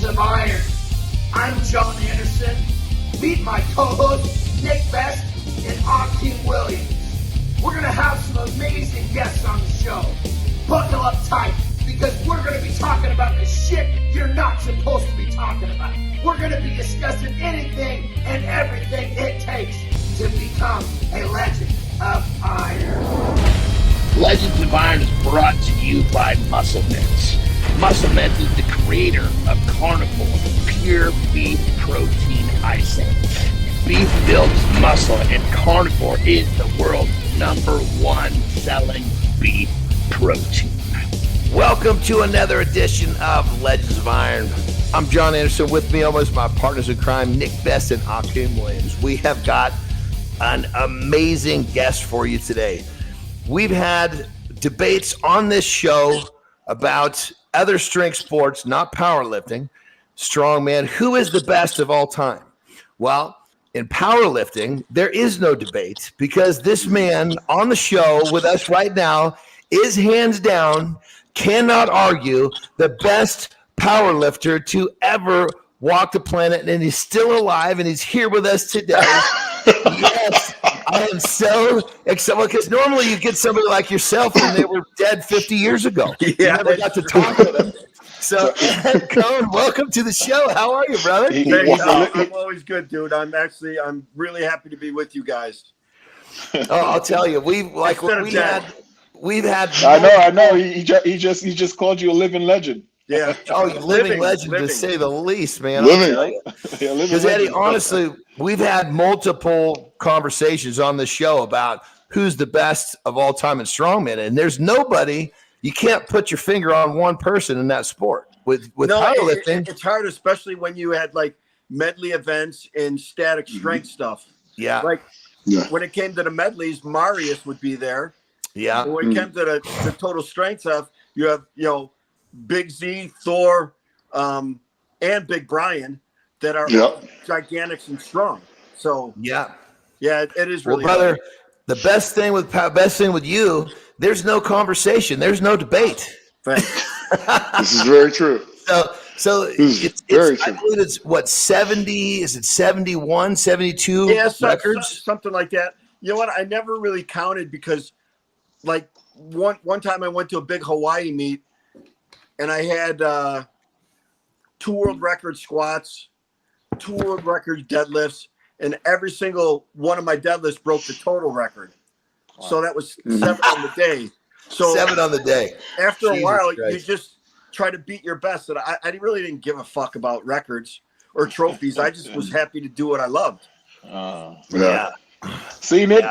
of Iron. I'm Jon Andersen. Meet my co-hosts, Nick Best and Akim Williams. We're going to have some amazing guests on the show. Buckle up tight, because we're going to be talking about the shit you're not supposed to be talking about. We're going to be discussing anything and everything it takes to become a Legend of Iron. Legends of Iron is brought to you by MuscleMeds. MuscleMeds is the creator of Carnivore Pure Beef Protein Icing. Beef builds muscle, and Carnivore is the world's #1 selling beef protein. Welcome to another edition of Legends of Iron. I'm Jon Andersen. With me, almost my partners in crime, Nick Best and Akim Williams. We have got an amazing guest for you today. We've had debates on this show about other strength sports, not powerlifting, strongman. Who is the best of all time? Well, in powerlifting, there is no debate, because this man on the show with us right now is hands down, cannot argue, the best powerlifter to ever walk the planet, and he's still alive, and he's here with us today. Yes, I am so excited, because normally you get somebody like yourself and they were dead 50 years ago. Yeah, you never got to talk with them. So, Ed Coan, welcome to the show. How are you, brother? I'm always good, dude. I'm really happy to be with you guys. Oh, I'll tell you, we've had. I know. He just called you a living legend. Yeah. Oh, you're living legend to say the least, man. Living. Because Eddie, honestly, we've had multiple conversations on the show about who's the best of all time in strongman, and there's nobody. You can't put your finger on one person in that sport. With powerlifting, it's hard, especially when you had like medley events and static strength stuff. Yeah. When it came to the medleys, Marius would be there. Yeah. But when it came to the total strength stuff, you have, Big Z, Thor, and Big Brian that are gigantic and strong. So it is really brother. hard. The best thing with you, there's no conversation. There's no debate. Thanks. This is very true. So it's very true. I believe it's what, 70? Is it 71, 72 records? Something like that. You know what? I never really counted, because like one time I went to a big Hawaii meet, and I had 2 world record squats, 2 world record deadlifts, and every single one of my deadlifts broke the total record. Wow. So that was 7 on the day. So 7 on the day. After a while, you just try to beat your best. And I really didn't give a fuck about records or trophies. I just was happy to do what I loved. Yeah. See, Nick,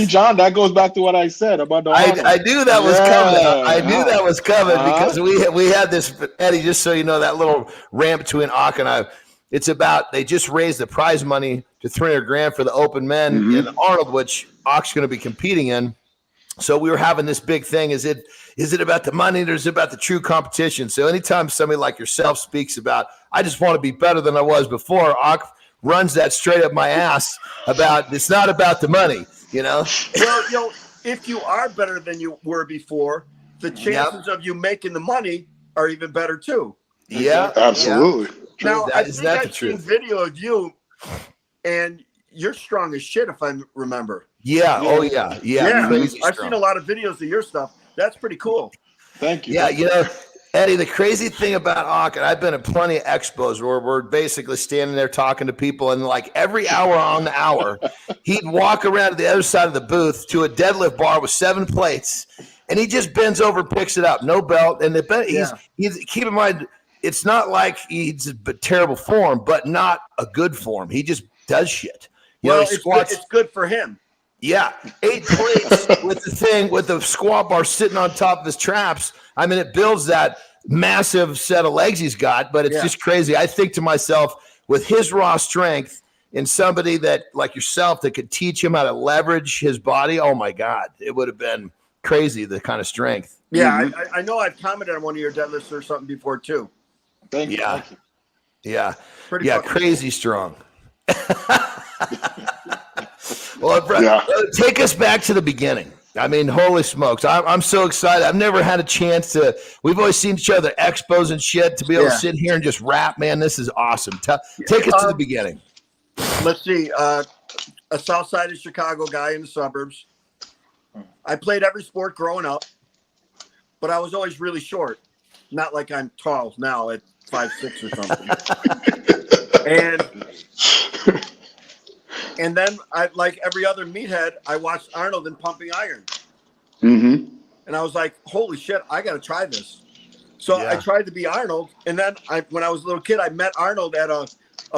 Jon, that goes back to what I said about the I knew that was coming. I knew that was coming, because we had this, Eddie, just so you know, that little rant between Ak and I. It's about, they just raised the prize money to $300,000 for the open men in Arnold, which Ak's going to be competing in. So we were having this big thing. Is it about the money, or is it about the true competition? So anytime somebody like yourself speaks about, I just want to be better than I was before, Ak runs that straight up my ass about, it's not about the money, Well, if you are better than you were before, the chances of you making the money are even better too. Yeah, absolutely. Yeah. Now, I think I've seen video of you, and you're strong as shit, if I remember. Yeah. Oh, yeah. I've seen a lot of videos of your stuff. That's pretty cool. Thank you. Yeah, Eddie, the crazy thing about Ak, and I've been at plenty of expos where we're basically standing there talking to people, and like every hour on the hour, he'd walk around to the other side of the booth to a deadlift bar with 7 plates, and he just bends over, picks it up, no belt, and he's keep in mind, it's not like he's a terrible form, but not a good form. He just does shit. It's good for him. Yeah, 8 plates with the squat bar sitting on top of his traps. I mean, it builds that massive set of legs he's got, but it's just crazy. I think to myself, with his raw strength and somebody that like yourself that could teach him how to leverage his body, oh my God, it would have been crazy, the kind of strength. Yeah, I know I've commented on one of your deadlifts or something before too. Thank you. Yeah. Crazy strong. Well, take us back to the beginning. I mean, holy smokes. I'm so excited. I've never had a chance to, we've always seen each other at expos and shit. To be able to sit here and just rap, man, this is awesome. Take us to the beginning. Let's see. A south side of Chicago guy in the suburbs. I played every sport growing up, but I was always really short. Not like I'm tall now at 5'6" or something. And then, like every other meathead, I watched Arnold in Pumping Iron. Mm-hmm. And I was like, holy shit, I got to try this. So I tried to be Arnold. And then when I was a little kid, I met Arnold at a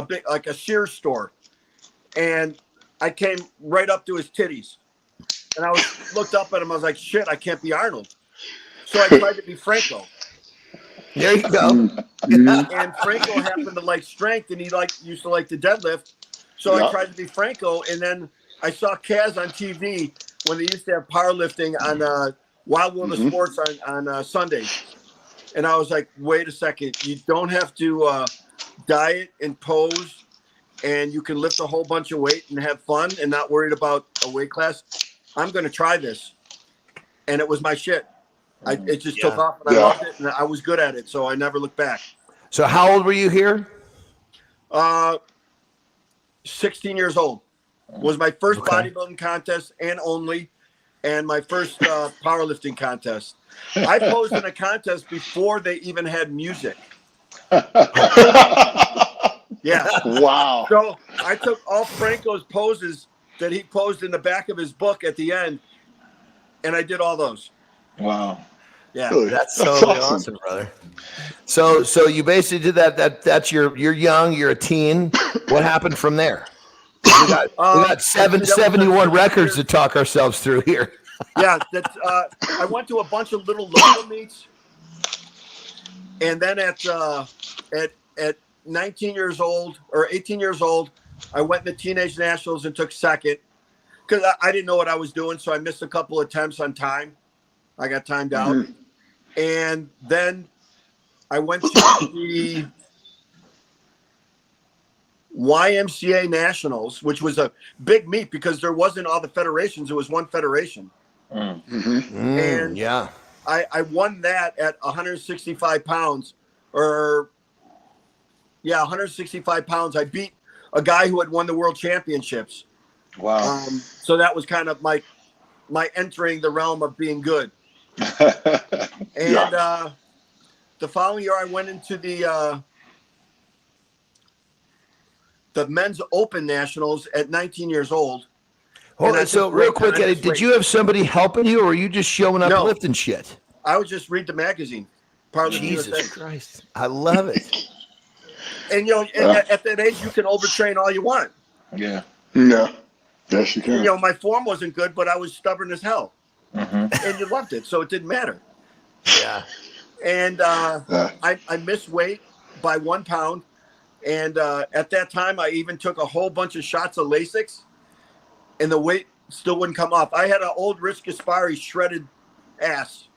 big, like a Sears store. And I came right up to his titties. And I looked up at him. I was like, shit, I can't be Arnold. So I tried to be Franco. There you go. And Franco happened to like strength, and he used to like the deadlift. So I tried to be Franco, and then I saw Kaz on TV when they used to have powerlifting on Wild World of Sports on Sundays. And I was like, wait a second, you don't have to diet and pose, and you can lift a whole bunch of weight and have fun and not worried about a weight class. I'm going to try this. And it was my shit. It just took off, and I loved it, and I was good at it, so I never looked back. So how old were you here? 16 years old. Was my first bodybuilding contest and only, and my first powerlifting contest. I posed in a contest before they even had music. Yeah. Wow. So I took all Franco's poses that he posed in the back of his book at the end, and I did all those. Wow. Yeah. That's so awesome, brother. So you basically did that. That's you're young, you're a teen. What happened from there? We got 71 records to talk ourselves through here. Yeah, I went to a bunch of little local meets, and then at 19 years old or 18 years old, I went in the Teenage Nationals and took second because I didn't know what I was doing, so I missed a couple attempts on time. I got timed out, and then I went to the YMCA Nationals, which was a big meet because there wasn't all the federations. It was one federation. And I won that at 165 pounds or 165 pounds. I beat a guy who had won the world championships. Wow. So that was kind of my entering the realm of being good. And the following year I went into the Men's Open Nationals at 19 years old. So real quick, Eddie, did you have somebody helping you, or were you just showing up lifting shit? I would just read the magazine. Jesus Christ. I love it. And, at that age, you can overtrain all you want. Yeah. Yeah. Yes, you can. My form wasn't good, but I was stubborn as hell. And you loved it, so it didn't matter. Yeah. And I missed weight by 1 pound. And at that time, I even took a whole bunch of shots of Lasix, and the weight still wouldn't come off. I had an old Rich Gaspari shredded ass,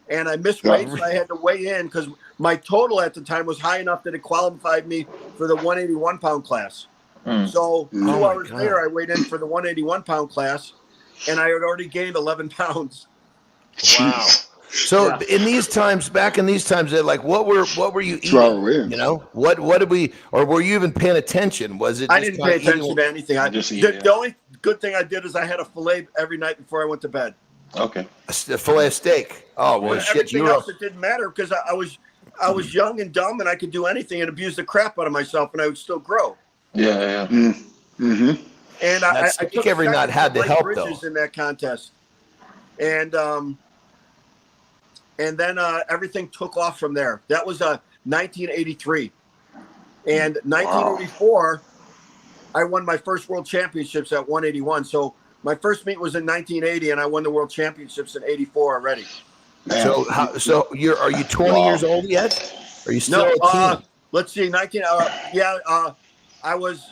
and I missed weight, so I had to weigh in because my total at the time was high enough that it qualified me for the 181-pound class. So 2 hours later, I weighed in for the 181-pound class, and I had already gained 11 pounds. Wow. So back in these times, like what were you eating? What did we, or were you even paying attention? Was it? I didn't pay attention to anything. The only good thing I did is I had a fillet every night before I went to bed. Okay. A fillet of steak. Oh well, shit. Everything else, it didn't matter because I was young and dumb, and I could do anything and abuse the crap out of myself, and I would still grow. Yeah. And I took every night had to help Bridges though in that contest, and then everything took off from there. That was 1983, and 1984, I won my first world championships at 181. So my first meet was in 1980, and I won the world championships in '84 already. Man. So are you 20 years old yet? Are you still a teen? Let's see, 19. I was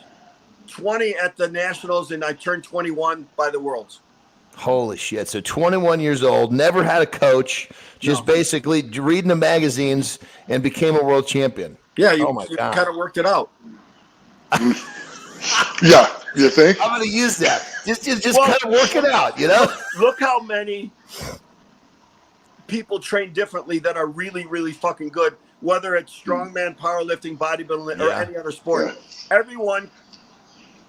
20 at the Nationals, and I turned 21 by the Worlds. Holy shit. So 21 years old, never had a coach, just basically reading the magazines and became a world champion. Yeah, you kind of worked it out. Yeah, you think? I'm going to use that. Just kind of work it out, you know? Look how many people train differently that are really, really fucking good, whether it's strongman, powerlifting, bodybuilding, or any other sport. Yeah. Everyone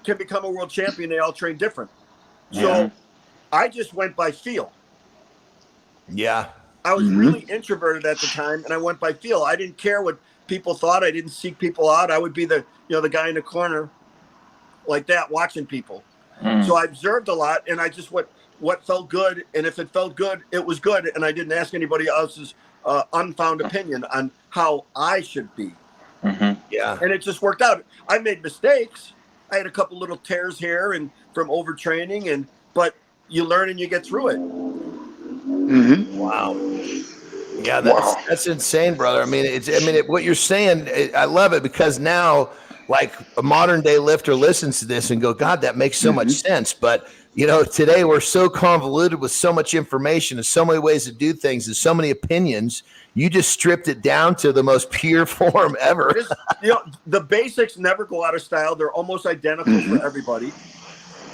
can become a world champion. They all train different. So I just went by feel. Yeah. I was really introverted at the time, and I went by feel. I didn't care what people thought. I didn't seek people out. I would be the guy in the corner like that watching people. So I observed a lot, and I just what felt good, and if it felt good, it was good, and I didn't ask anybody else's unfound opinion on how I should be. Yeah. And it just worked out. I made mistakes. I had a couple little tears here and from overtraining, but you learn and you get through it. Wow. Yeah, that's insane, brother. I mean, what you're saying, I love it, because now, like, a modern day lifter listens to this and go, God, that makes so much sense. But today we're so convoluted with so much information and so many ways to do things and so many opinions. You just stripped it down to the most pure form ever. The basics never go out of style. They're almost identical for everybody.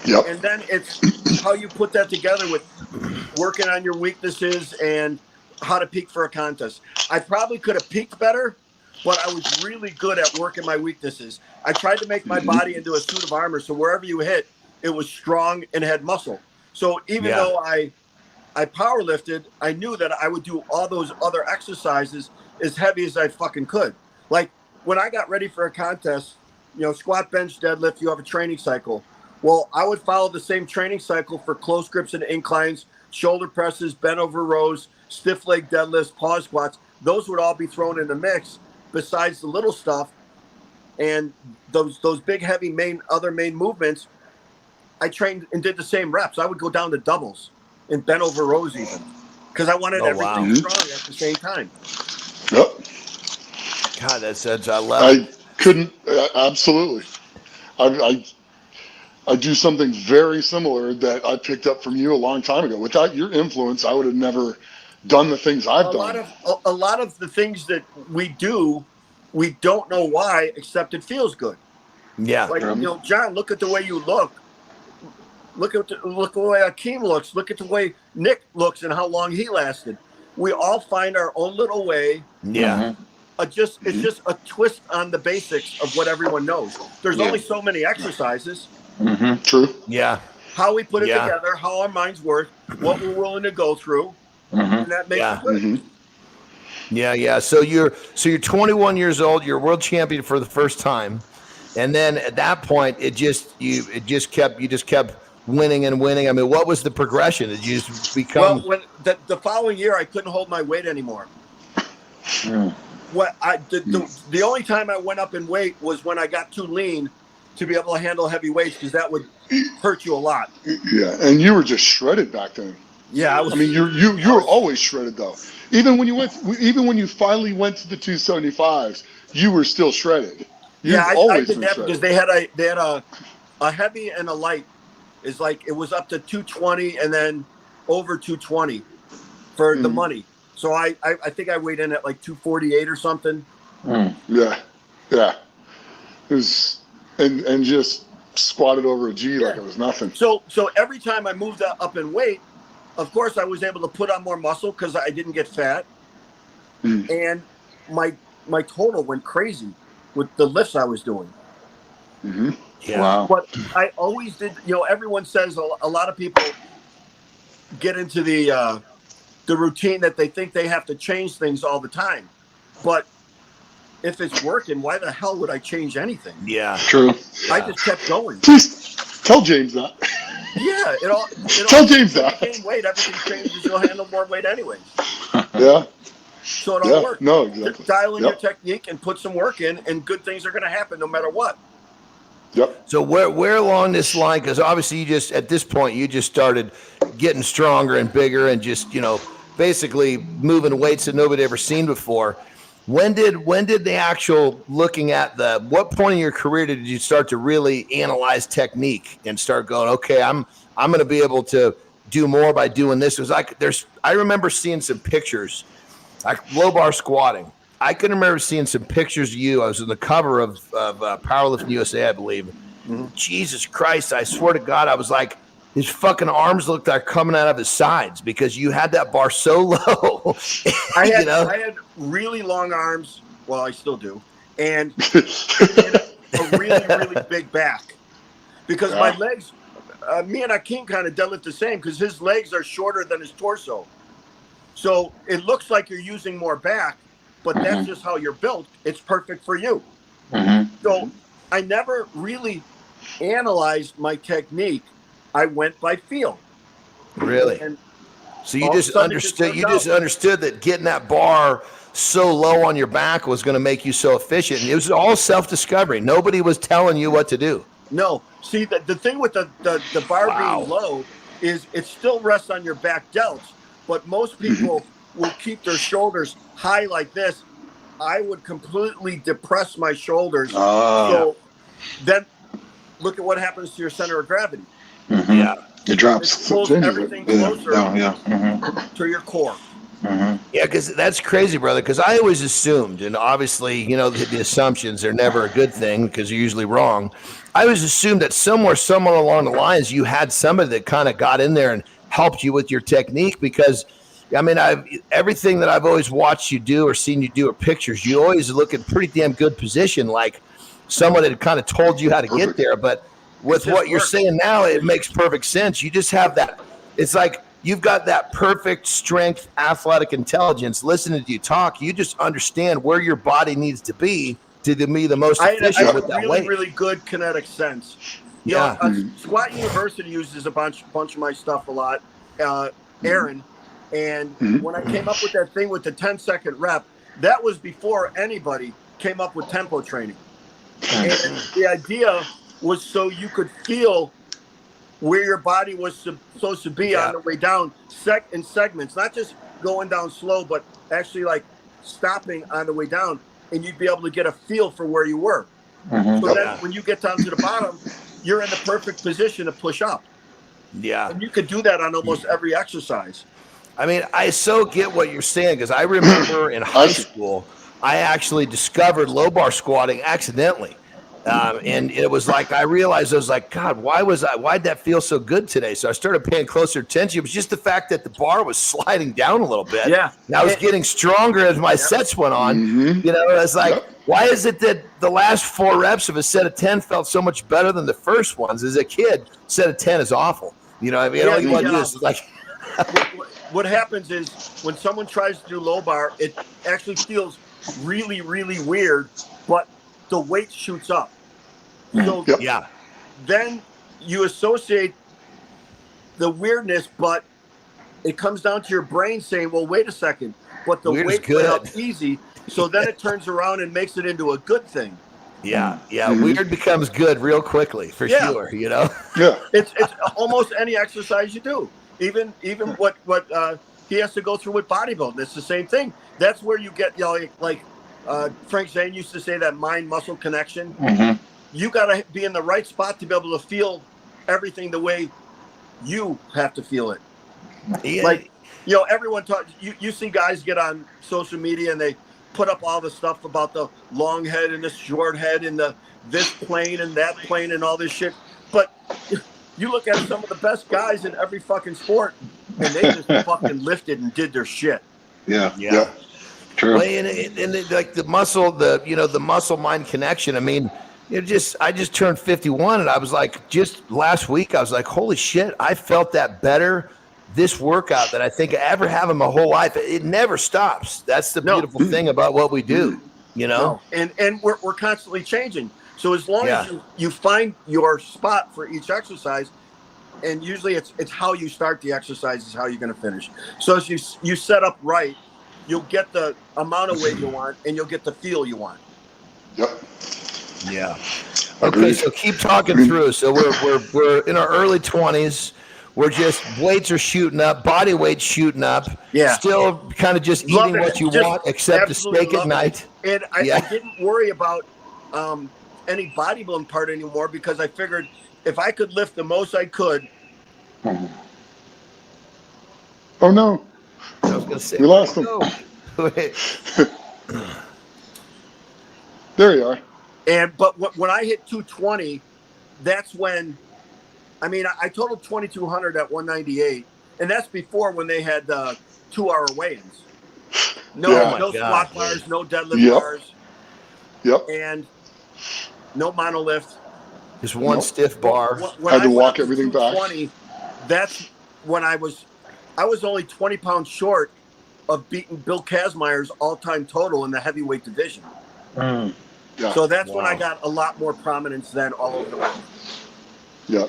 Yep. And then it's how you put that together with working on your weaknesses and how to peak for a contest. I probably could have peaked better, but I was really good at working my weaknesses. I tried to make my body into a suit of armor, so wherever you hit, it was strong and had muscle. So even though I power lifted, I knew that I would do all those other exercises as heavy as I fucking could. Like when I got ready for a contest, squat, bench, deadlift, you have a training cycle. Well, I would follow the same training cycle for close grips and inclines, shoulder presses, bent over rows, stiff leg deadlifts, pause squats. Those would all be thrown in the mix besides the little stuff. And those big, heavy other main movements, I trained and did the same reps. I would go down to doubles and bent over rows even, because I wanted everything strong at the same time. Yep. God, I love it. I couldn't, absolutely. I do something very similar that I picked up from you a long time ago. Without your influence, I would have never done the things I've done. A lot of the things that we do, we don't know why, except it feels good. Yeah. Like, John, look at the way you look. Look at the way Akim looks. Look at the way Nick looks and how long he lasted. We all find our own little way. Yeah. It's just a twist on the basics of what everyone knows. There's only so many exercises. True. Yeah. How we put it together, how our minds work, what we're willing to go through, and that makes it good. Yeah. So you're 21 years old. You're world champion for the first time, and then at that point, you just kept winning and winning. I mean, what was the progression? Did you just become? Well, when the following year, I couldn't hold my weight anymore. The only time I went up in weight was when I got too lean to be able to handle heavy weights, because that would hurt you a lot. Yeah, and you were just shredded back then. Yeah, you were always shredded though. Even when you finally went to the 275s, you were still shredded. I did that because they had a heavy and a light. Is like it was up to 220 and then over 220 for the money. So I think I weighed in at like 248 or something. Yeah. It was and just squatted over a G like it was nothing. So every time I moved up in weight, of course I was able to put on more muscle because I didn't get fat, and my total went crazy with the lifts I was doing. Yeah. Wow. But I always did. Everyone says a lot of people get into the routine that they think they have to change things all the time, but if it's working, why the hell would I change anything? Yeah. True. I just kept going. Please tell James that. Yeah, Tell James that. Gain weight, everything changes. You'll handle more weight anyway. Yeah. So it all works. No, exactly. Just dial in your technique and put some work in, and good things are going to happen no matter what. Yep. So where along this line, because obviously you just at this point you just started getting stronger and bigger and just basically moving weights that nobody ever seen before. When did the actual looking at what point in your career did you start to really analyze technique and start going, okay, I'm going to be able to do more by doing this? It was like I remember seeing some pictures, like low bar squatting. I can remember seeing some pictures of you. I was on the cover of Powerlifting USA, I believe, Jesus Christ, I swear to God, I was like, his fucking arms looked like coming out of his sides because you had that bar so low. I had, you know? I had really long arms. Well, I still do. And a really, really big back. Because my legs, me and Akim kind of deadlift the same because his legs are shorter than his torso. So it looks like you're using more back, but that's just how you're built. It's perfect for you. So I never really analyzed my technique. I went by feel. Really? And so you just understood. You just understood that getting that bar so low on your back was going to make you so efficient. It was all self-discovery. Nobody was telling you what to do. No. See, the thing with the bar being low is it still rests on your back delts, but most people will keep their shoulders high like this. I would completely depress my shoulders. So then look at what happens to your center of gravity. Yeah. It drops. It pulls everything closer to your core. Yeah, because that's crazy, brother. Because I always assumed, and obviously, you know, the assumptions are never a good thing because you're usually wrong. I always assumed that somewhere along the lines, you had somebody that kind of got in there and helped you with your technique. Because, I mean, everything that I've always watched you do or seen you do or pictures, you always look in pretty damn good position, like someone had kind of told you how to get there. But with what you're saying now, it makes perfect sense. You just have that. It's like you've got that perfect strength, athletic intelligence. Listening to you talk, you just understand where your body needs to be to be the most efficient with that really, weight. Really good kinetic sense. You know, Squat University uses a bunch of my stuff a lot. Aaron, and when I came up with that thing with the 10-second rep, that was before anybody came up with tempo training. And the idea was so you could feel where your body was supposed to be on the way down in segments, not just going down slow, but actually like stopping on the way down, and you'd be able to get a feel for where you were. So then when you get down to the bottom, you're in the perfect position to push up. Yeah. And you could do that on almost every exercise. I mean, I so get what you're saying because I remember in high school, I actually discovered low bar squatting accidentally. And it was like, I realized, I was like, God, why'd that feel so good today? So I started paying closer attention. It was just the fact that the bar was sliding down a little bit. Yeah. And I was getting stronger as my sets went on. You know, I was like, why is it that the last 4 reps of a set of 10 felt so much better than the first ones? As a kid, set of 10 is awful. You know what I mean? All you want to do is like. What happens is when someone tries to do low bar, it actually feels really, really weird, but the weight shoots up. So then you associate the weirdness, but it comes down to your brain saying, well, wait a second, but the weight went up easy. So then it turns around and makes it into a good thing. Yeah. Weird becomes good real quickly, for sure, you know? It's almost any exercise you do. Even what he has to go through with bodybuilding. It's the same thing. That's where you get, you know, like Frank Zane used to say, that mind-muscle connection. You got to be in the right spot to be able to feel everything the way you have to feel it. Like, you know, everyone talks. You see guys get on social media and they put up all the stuff about the long head and the short head and the this plane and that plane and all this shit. But you look at some of the best guys in every fucking sport, and they just fucking lifted and did their shit. Yeah. True. Well, and like the muscle mind connection. I mean, I just turned 51, and I was like, just last week, I was like, holy shit, I felt that better this workout that I think I ever have in my whole life. It never stops. That's the beautiful thing about what we do, you know? And we're constantly changing. So as long as you find your spot for each exercise, and usually it's how you start the exercise is how you're going to finish. So as you set up right, you'll get the amount of weight you want, and you'll get the feel you want. Yep. Yeah. Okay, so keep talking through. So we're in our early 20s. We're just weights are shooting up, body weight's shooting up. Yeah. Still kind of just eating what you want, except a steak at night. And I didn't worry about any bodybuilding part anymore because I figured if I could lift the most I could. Oh no! I was going to say we lost him. There you are. But when I hit 220, that's when, I mean, I totaled 2,200 at 198, and that's before when they had 2-hour weigh-ins. No squat bars, no deadlift bars. Yep. And no monolift. Just one stiff bar. When Had to I walk went up everything back. 220, that's when I was only 20 pounds short of beating Bill Kazmaier's all-time total in the heavyweight division. Yeah. So that's when I got a lot more prominence then all over the world. Yeah.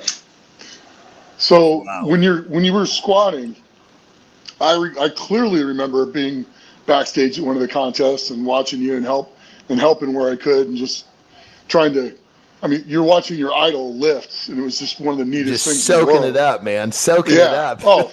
So when you were squatting, I clearly remember being backstage at one of the contests and watching you and helping where I could and just trying to. I mean, you're watching your idol lift, and it was just one of the neatest things. Just soaking it up, man. Soaking it up. Oh,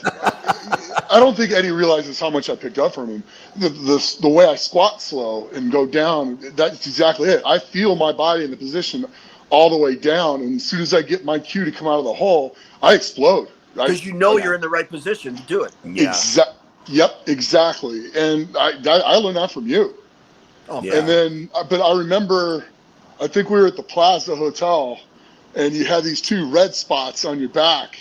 I don't think Eddie realizes how much I picked up from him. The way I squat slow and go down, that's exactly it. I feel my body in the position all the way down, and as soon as I get my cue to come out of the hole, I explode. Because you're in the right position to do it. Yeah. Yep, exactly. And I learned that from you. Oh, yeah. And then, but I remember, I think we were at the Plaza Hotel, and you had these 2 red spots on your back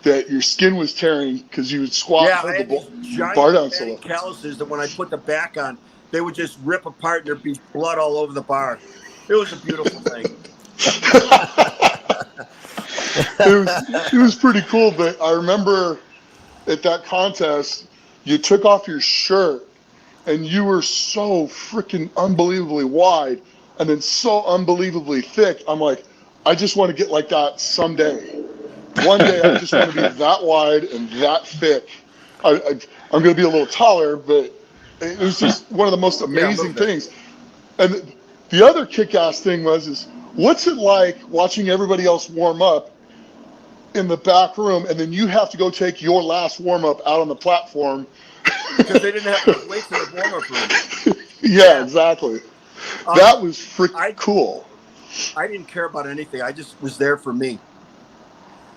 that your skin was tearing because you would squat. Yeah, I had these giant calluses that when I put the back on, they would just rip apart and there'd be blood all over the bar. It was a beautiful thing. It was pretty cool, but I remember at that contest, you took off your shirt and you were so freaking unbelievably wide and then so unbelievably thick. I'm like, I just want to get like that someday. One day I just want to be that wide and that thick. I'm going to be a little taller, but it was just one of the most amazing things. And the other kick-ass thing is what's it like watching everybody else warm up in the back room, and then you have to go take your last warm-up out on the platform? Because they didn't have to wait for the warm-up room. Yeah, exactly. That was freaking cool. I didn't care about anything. I just was there for me.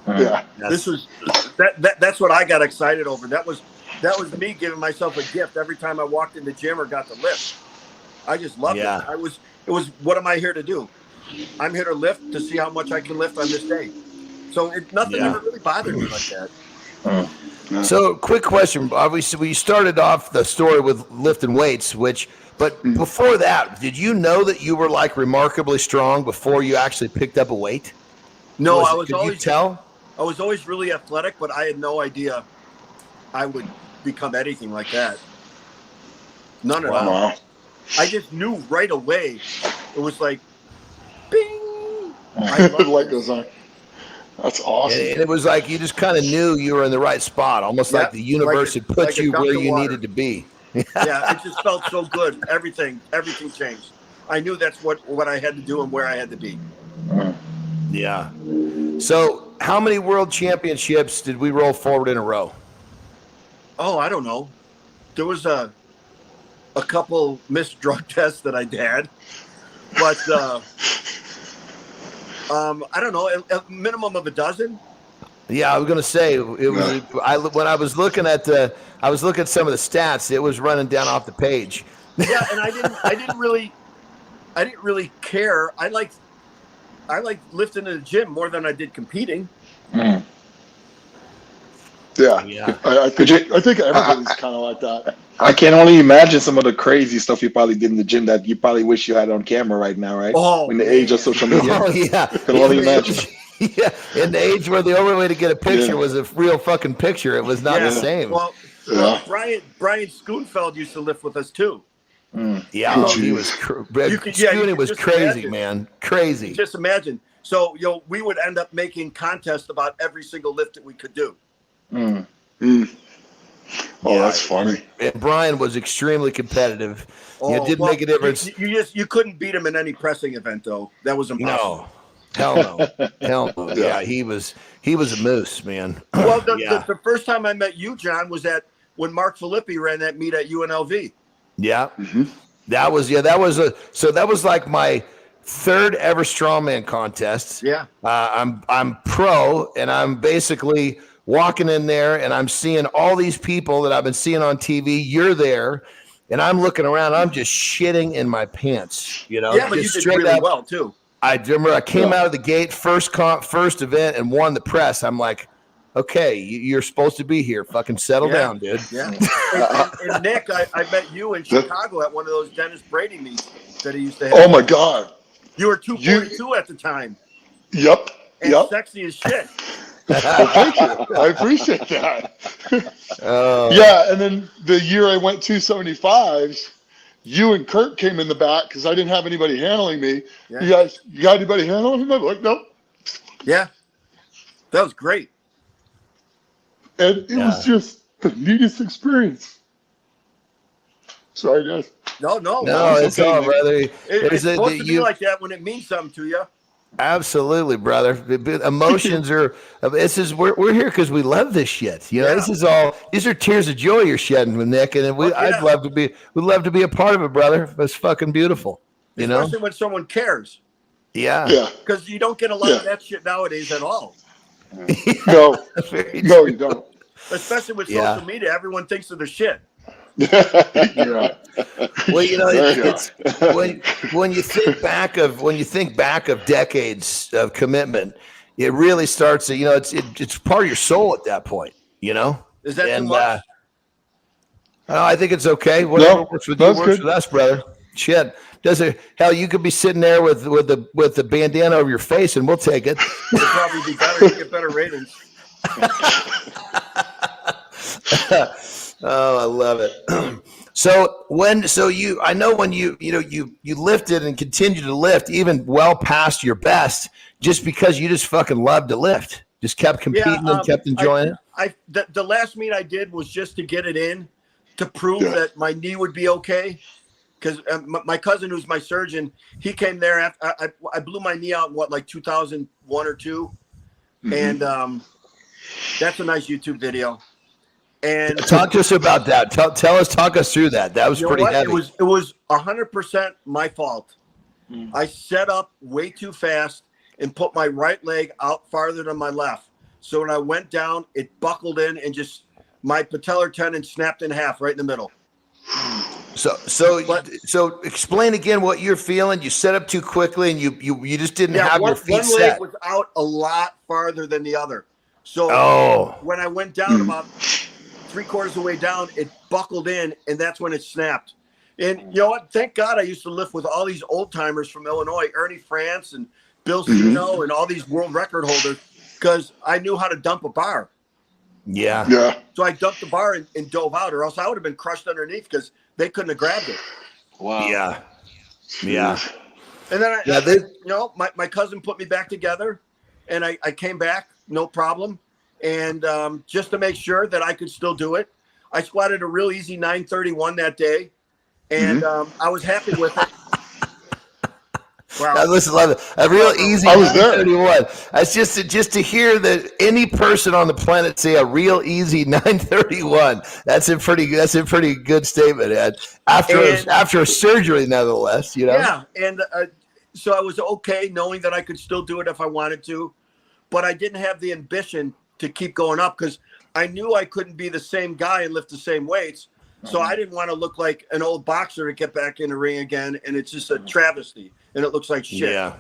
Yeah. This was that's what I got excited over. That was me giving myself a gift every time I walked in the gym or got to lift. I just loved it. It was what am I here to do? I'm here to lift to see how much I can lift on this day. So nothing ever really bothered me like that. So, quick question. Obviously, we started off the story with lifting weights, but before that, did you know that you were like remarkably strong before you actually picked up a weight? No, I was always really athletic, but I had no idea I would become anything like that. None at all. I just knew right away. It was like, bing. The light goes on. That's awesome. And it was like you just kind of knew you were in the right spot, almost like the universe had put you where you needed to be. Yeah, it just felt so good. Everything changed. I knew that's what I had to do and where I had to be. Yeah. So how many world championships did we roll forward in a row? Oh, I don't know. There was a couple missed drug tests that I had, but I don't know, a minimum of a dozen. Yeah, I was going to say it was. When I was looking at some of the stats, it was running down off the page. Yeah, and I didn't really care. I liked lifting in the gym more than I did competing. Yeah. I think everybody's kind of like that. I can only imagine some of the crazy stuff you probably did in the gym that you probably wish you had on camera right now, right? Oh, in the age of social media. Oh, yeah. I can only imagine. Yeah, in the age where the only way to get a picture was a real fucking picture. It was not the same. Well, Brian Schoenfeld used to lift with us too. Yeah, he was. Schooney was crazy, man. Crazy. Just imagine. So, we would end up making contests about every single lift that we could do. Oh, that's funny. And Brian was extremely competitive. It did make a difference. You couldn't beat him in any pressing event, though. That was impossible. No, hell no. Yeah, he was a moose, man. Well, the first time I met you, John, was when Mark Filippi ran that meet at UNLV. Yeah, that was like my third ever strongman contest. Yeah, I'm pro, and I'm basically walking in there, and I'm seeing all these people that I've been seeing on TV. You're there, and I'm looking around. I'm just shitting in my pants. Yeah, but you did really well too. I remember I came out of the gate, first event, and won the press. I'm like, okay, you're supposed to be here. Fucking settle down, dude. Yeah. And Nick, I met you in Chicago at one of those Dennis Brady meets that he used to have. Oh my God. You were 242 at the time. Yep. And sexy as shit. Well, thank you. I appreciate that. Yeah, and then the year I went 275s, you and Kurt came in the back because I didn't have anybody handling me. Yeah. You got anybody handling me? I'm like, nope. Yeah. That was great. And it was just the neatest experience. Sorry, guys. No, it's all, brother. It's supposed to be like that when it means something to you. Absolutely, brother. Emotions are. We're here because we love this shit. You know, these are tears of joy you're shedding with Nick, and we'd love to be a part of it, brother. It's fucking beautiful. You know, especially when someone cares. Yeah. Because you don't get a lot of that shit nowadays at all. No, you don't. Especially with social media, everyone thinks of their shit. Yeah. Well, you know, it's when you think back of decades of commitment, it really starts to, you know, it's part of your soul at that point, you know. Is that too much? I think it's okay. Whatever works with you works with us, brother. Shit. Hell, you could be sitting there with the bandana over your face, and we'll take it. It'll probably be better. You get better ratings. Oh, I love it. I know when you lifted and continue to lift even well past your best, just because you just fucking loved to lift, just kept competing and kept enjoying it. The last meet I did was just to get it in, to prove that my knee would be okay. Because my cousin, who's my surgeon, he came there after I blew my knee out in like 2001 or 2, and that's a nice YouTube video. And talk to us about that. Talk us through that. That was pretty heavy. It was 100% my fault. I set up way too fast and put my right leg out farther than my left. So when I went down, it buckled in and just my patellar tendon snapped in half right in the middle. So explain again what you're feeling. You set up too quickly, and you just didn't have your feet set. One leg was out a lot farther than the other. So when I went down about 3/4 of the way down, it buckled in, and that's when it snapped. And you know what? Thank God I used to lift with all these old timers from Illinois, Ernie France and Bill Sino, and all these world record holders, because I knew how to dump a bar. Yeah. So I dumped the bar and dove out, or else I would have been crushed underneath because they couldn't have grabbed it. Wow. Yeah. And then my cousin put me back together, and I came back, no problem. And just to make sure that I could still do it, I squatted a real easy 931 that day, and I was happy with it. Wow. I love it. A real easy 931. That's just to hear that any person on the planet say a real easy 931. That's a pretty good statement, Ed. After a surgery, nevertheless, you know. Yeah, and so I was okay knowing that I could still do it if I wanted to, but I didn't have the ambition to keep going up because I knew I couldn't be the same guy and lift the same weights. So I didn't want to look like an old boxer to get back in the ring again, and it's just a travesty, and it looks like shit. Yeah.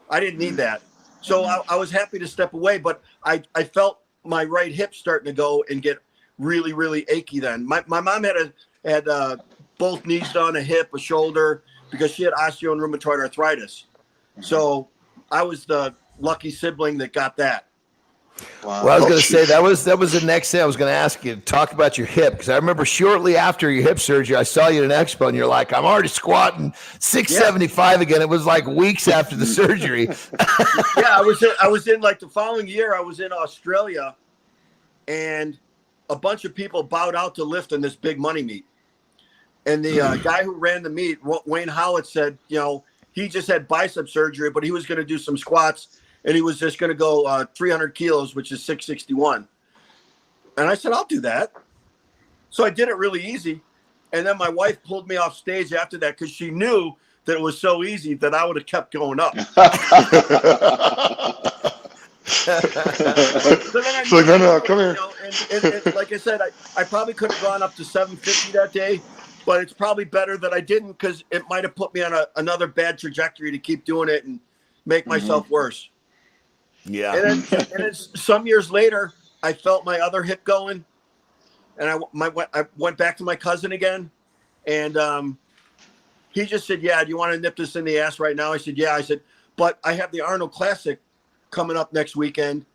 I didn't need that. So I was happy to step away, but I felt my right hip starting to go and get really, really achy then. My mom had both knees done, a hip, a shoulder, because she had osteo and rheumatoid arthritis. So I was the lucky sibling that got that. Wow. Well, I was going to say that was the next thing I was going to ask you. Talk about your hip, because I remember shortly after your hip surgery, I saw you at an expo, and you're like, "I'm already squatting 675 again." It was like weeks after the surgery. Yeah, I was in like the following year. I was in Australia, and a bunch of people bowed out to lift in this big money meet. And the guy who ran the meet, Wayne Howlett, said, you know, he just had bicep surgery, but he was going to do some squats. And he was just going to go 300 kilos, which is 661. And I said, I'll do that. So I did it really easy. And then my wife pulled me off stage after that because she knew that it was so easy that I would have kept going up. So then I like, no, come here. You know, and like I said, I probably could have gone up to 750 that day, but it's probably better that I didn't because it might have put me on another bad trajectory to keep doing it and make myself worse. Yeah. And then some years later, I felt my other hip going, and I went back to my cousin again, and he just said, "Yeah, do you want to nip this in the ass right now?" I said, "Yeah." I said, "But I have the Arnold Classic coming up next weekend,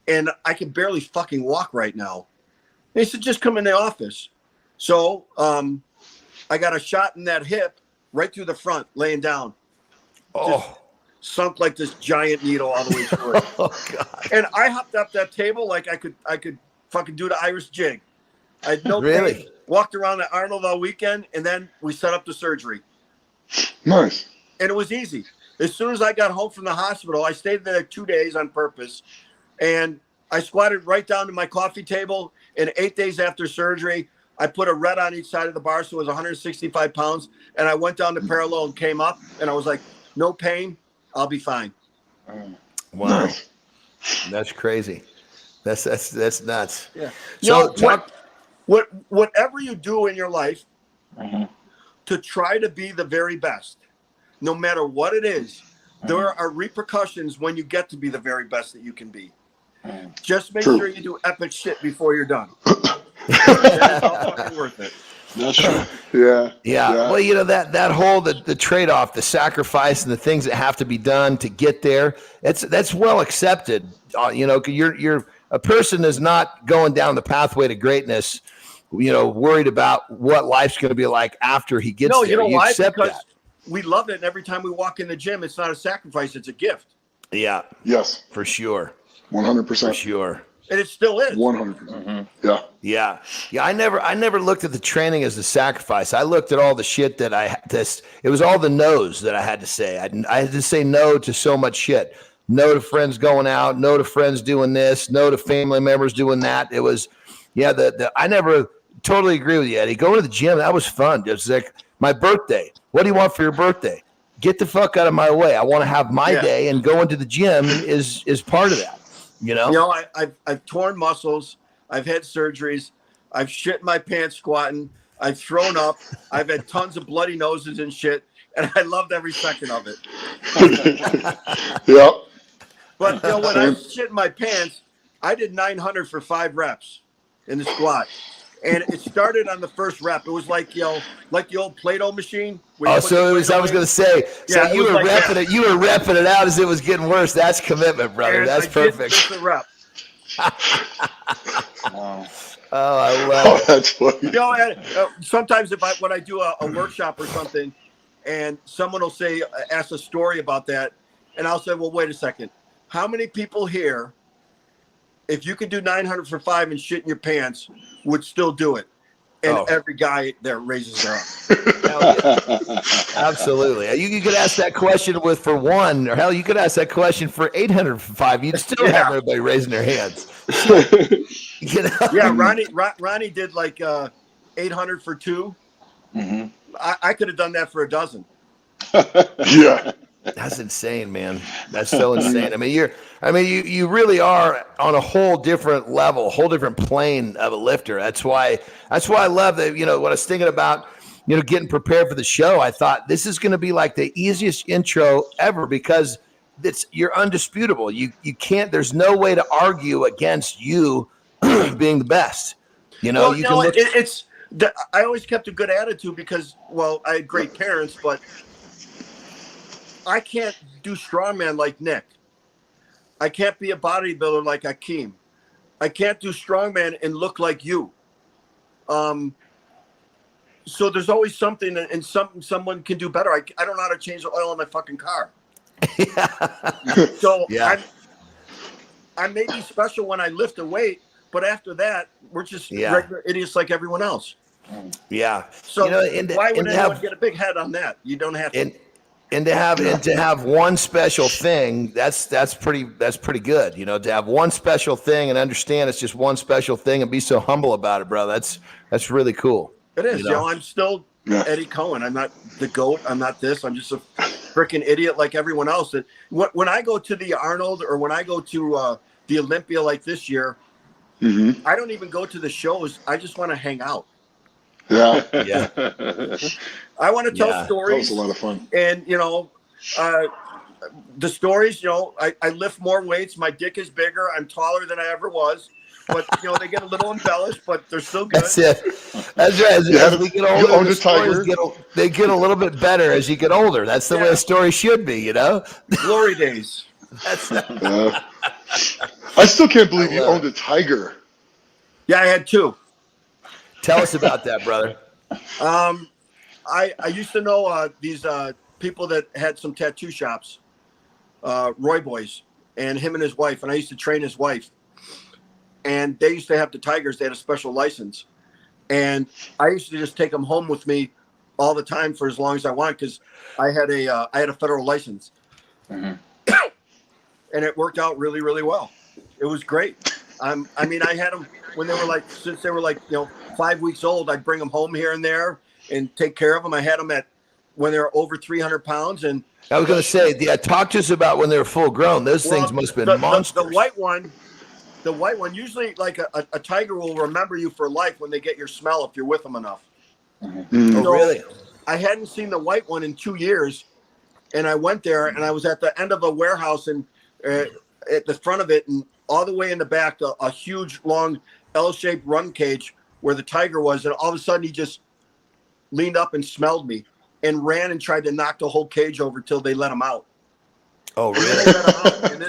and I can barely fucking walk right now." And he said, "Just come in the office." So I got a shot in that hip right through the front, laying down. Oh. Sunk like this giant needle all the way through it. Oh God. And I hopped up that table like I could fucking do the Irish jig. I had no Really? pain. Walked around at Arnold all weekend, and then we set up the surgery. Nice. And it was easy. As soon as I got home from the hospital, I stayed there 2 days on purpose, and I squatted right down to my coffee table. And 8 days after surgery, I put a red on each side of the bar, so it was 165 pounds. And I went down to parallel and came up, and I was like, no pain. I'll be fine. Wow. That's crazy. That's nuts. Yeah. So whatever you do in your life to try to be the very best, no matter what it is, there are repercussions when you get to be the very best that you can be. Just make sure you do epic shit before you're done. That's all fucking worth it. That's true. Yeah. Well, you know, that whole the trade-off, the sacrifice, and the things that have to be done to get there. That's well accepted. You know, you're a person is not going down the pathway to greatness, you know, worried about what life's going to be like after he gets there. No, you know why? Accept Because that. we love it. And every time we walk in the gym, it's not a sacrifice; it's a gift. Yeah. Yes. For sure. 100%. For sure. And it still is. 100%. Yeah. Yeah. I never looked at the training as a sacrifice. I looked at all the shit that it was all the no's that I had to say. I had to say no to so much shit. No to friends going out, no to friends doing this, no to family members doing that. It was, I never totally agree with you, Eddie. Going to the gym, that was fun. It's like my birthday. What do you want for your birthday? Get the fuck out of my way. I want to have my day, and going to the gym is part of that. You know, I've torn muscles. I've had surgeries. I've shit my pants squatting. I've thrown up. I've had tons of bloody noses and shit, and I loved every second of it. Yep. But you know, when I shit my pants, I did 900 for 5 reps in the squat, and it started on the first rep. It was like like the old Play-Doh machine. Oh, so it was. I was going to say. So Yeah, you were like repping it. You were repping it out as it was getting worse. That's commitment, brother. And That's perfect. Just a rep. Wow. Oh, I love it. That's funny. You know, sometimes when I do a workshop or something, and someone will ask a story about that, and I'll say, well, wait a second. How many people here, if you could do 900 for 5 and shit in your pants, would still do it? And every guy there raises their arm. Absolutely. You could ask that question for 1, or hell, you could ask that question for 800 for 5. You'd still have everybody raising their hands. You know? Yeah, Ronnie did like 800 for 2. Mm-hmm. I could have done that for a dozen. Yeah. That's insane, man. That's so insane. You really are on a whole different level, a whole different plane of a lifter. That's why I love that. You know, when I was thinking about, you know, getting prepared for the show, I thought this is going to be like the easiest intro ever, because you're undisputable. You can't, there's no way to argue against you being the best. You know, I always kept a good attitude because, well, I had great parents, but I can't do strongman like Nick. I can't be a bodybuilder like Akim. I can't do strongman and look like you. So there's always something, and someone can do better. I don't know how to change the oil in my fucking car. So I may be special when I lift a weight, but after that, we're just regular idiots like everyone else. Yeah. So why would anyone get a big head on that? You don't have to. And to have one special thing, that's pretty good. You know, to have one special thing and understand it's just one special thing and be so humble about it, bro. That's really cool. It is. You know, I'm still Eddie Coan. I'm not the GOAT. I'm not this. I'm just a freaking idiot like everyone else. That when I go to the Arnold or when I go to the Olympia like this year, I don't even go to the shows. I just want to hang out. Yeah. I want to tell stories. That was a lot of fun. And, you know, the stories, I lift more weights. My dick is bigger. I'm taller than I ever was. But, they get a little embellished, but they're still good. That's it. That's right. As we get older, the stories they get a little bit better as you get older. That's the way a story should be, Glory days. I still can't believe you owned a tiger. Yeah, I had 2. Tell us about that, brother. I used to know these people that had some tattoo shops, Roy Boys, and him and his wife, and I used to train his wife. And they used to have the tigers. They had a special license. And I used to just take them home with me all the time for as long as I wanted because I had a federal license. Mm-hmm. And it worked out really, really well. It was great. I had them when they were since they were 5 weeks old, I'd bring them home here and there and take care of them. I had them when they were over 300 pounds. And I was going to say, talk to us about when they were full grown. Those things must have been monsters. The white one, usually a tiger will remember you for life when they get your smell if you're with them enough. Mm-hmm. So really? I hadn't seen the white one in 2 years. And I went there and I was at the end of a warehouse and at the front of it and all the way in the back, a huge, long L-shaped run cage where the tiger was. And all of a sudden he just leaned up and smelled me and ran and tried to knock the whole cage over till they let him out. Oh, really? And they let him out. And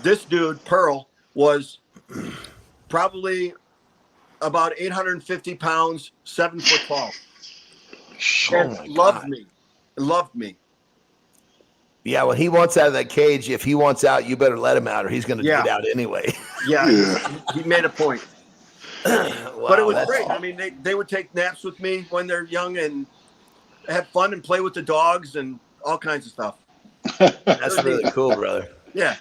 this dude, Pearl, was probably about 850 pounds, 7 foot tall. And loved me. Yeah, when he wants out of that cage, if he wants out, you better let him out or he's going to get out anyway. Yeah, he made a point. Wow, but it was great. I mean, they would take naps with me when they're young and have fun and play with the dogs and all kinds of stuff. That's really cool, brother. Yeah.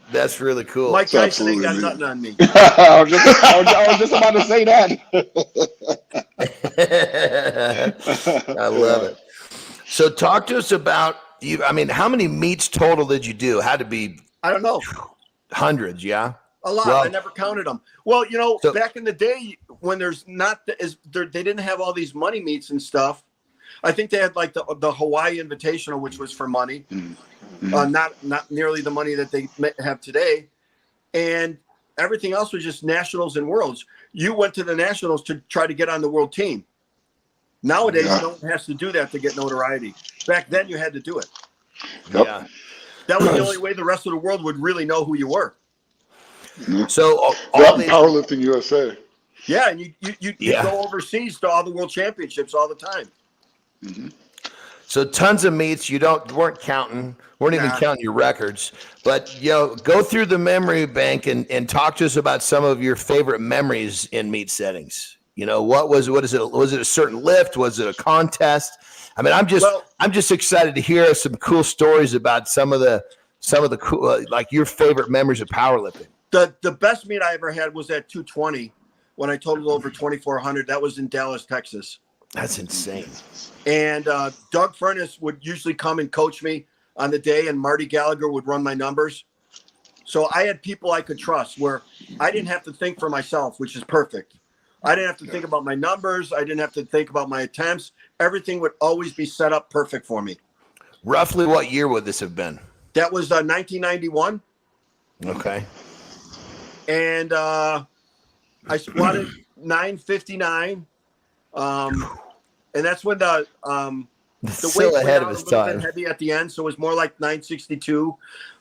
That's really cool. Mike Tyson ain't got nothing on me. I was just about to say that. I love it. So talk to us about you. I mean, how many meets total did you do? Had to be, I don't know. Hundreds, yeah? A lot. Well, I never counted them. Well, back in the day when there's they didn't have all these money meets and stuff. I think they had the Hawaii Invitational, which was for money. Mm-hmm. Not nearly the money that they have today. And everything else was just nationals and worlds. You went to the nationals to try to get on the world team. Nowadays, no one has to do that to get notoriety. Back then, you had to do it. Yep. Yeah. That was the only way the rest of the world would really know who you were. So, Powerlifting USA. Yeah, and you go overseas to all the world championships all the time. Mm-hmm. So tons of meets. Weren't even counting your records. But go through the memory bank and talk to us about some of your favorite memories in meet settings. What is it? Was it a certain lift? Was it a contest? I mean, I'm just excited to hear some cool stories about some of the cool, your favorite memories of powerlifting. The best meet I ever had was at 220 when I totaled over 2,400. That was in Dallas, Texas. That's insane. And Doug Furness would usually come and coach me on the day, and Marty Gallagher would run my numbers. So I had people I could trust where I didn't have to think for myself, which is perfect. I didn't have to think about my numbers. I didn't have to think about my attempts. Everything would always be set up perfect for me. Roughly what year would this have been? That was 1991. Okay. And I squatted 959. And that's when the weight went ahead out of his a little time. bit heavy at the end, so it was more like 962.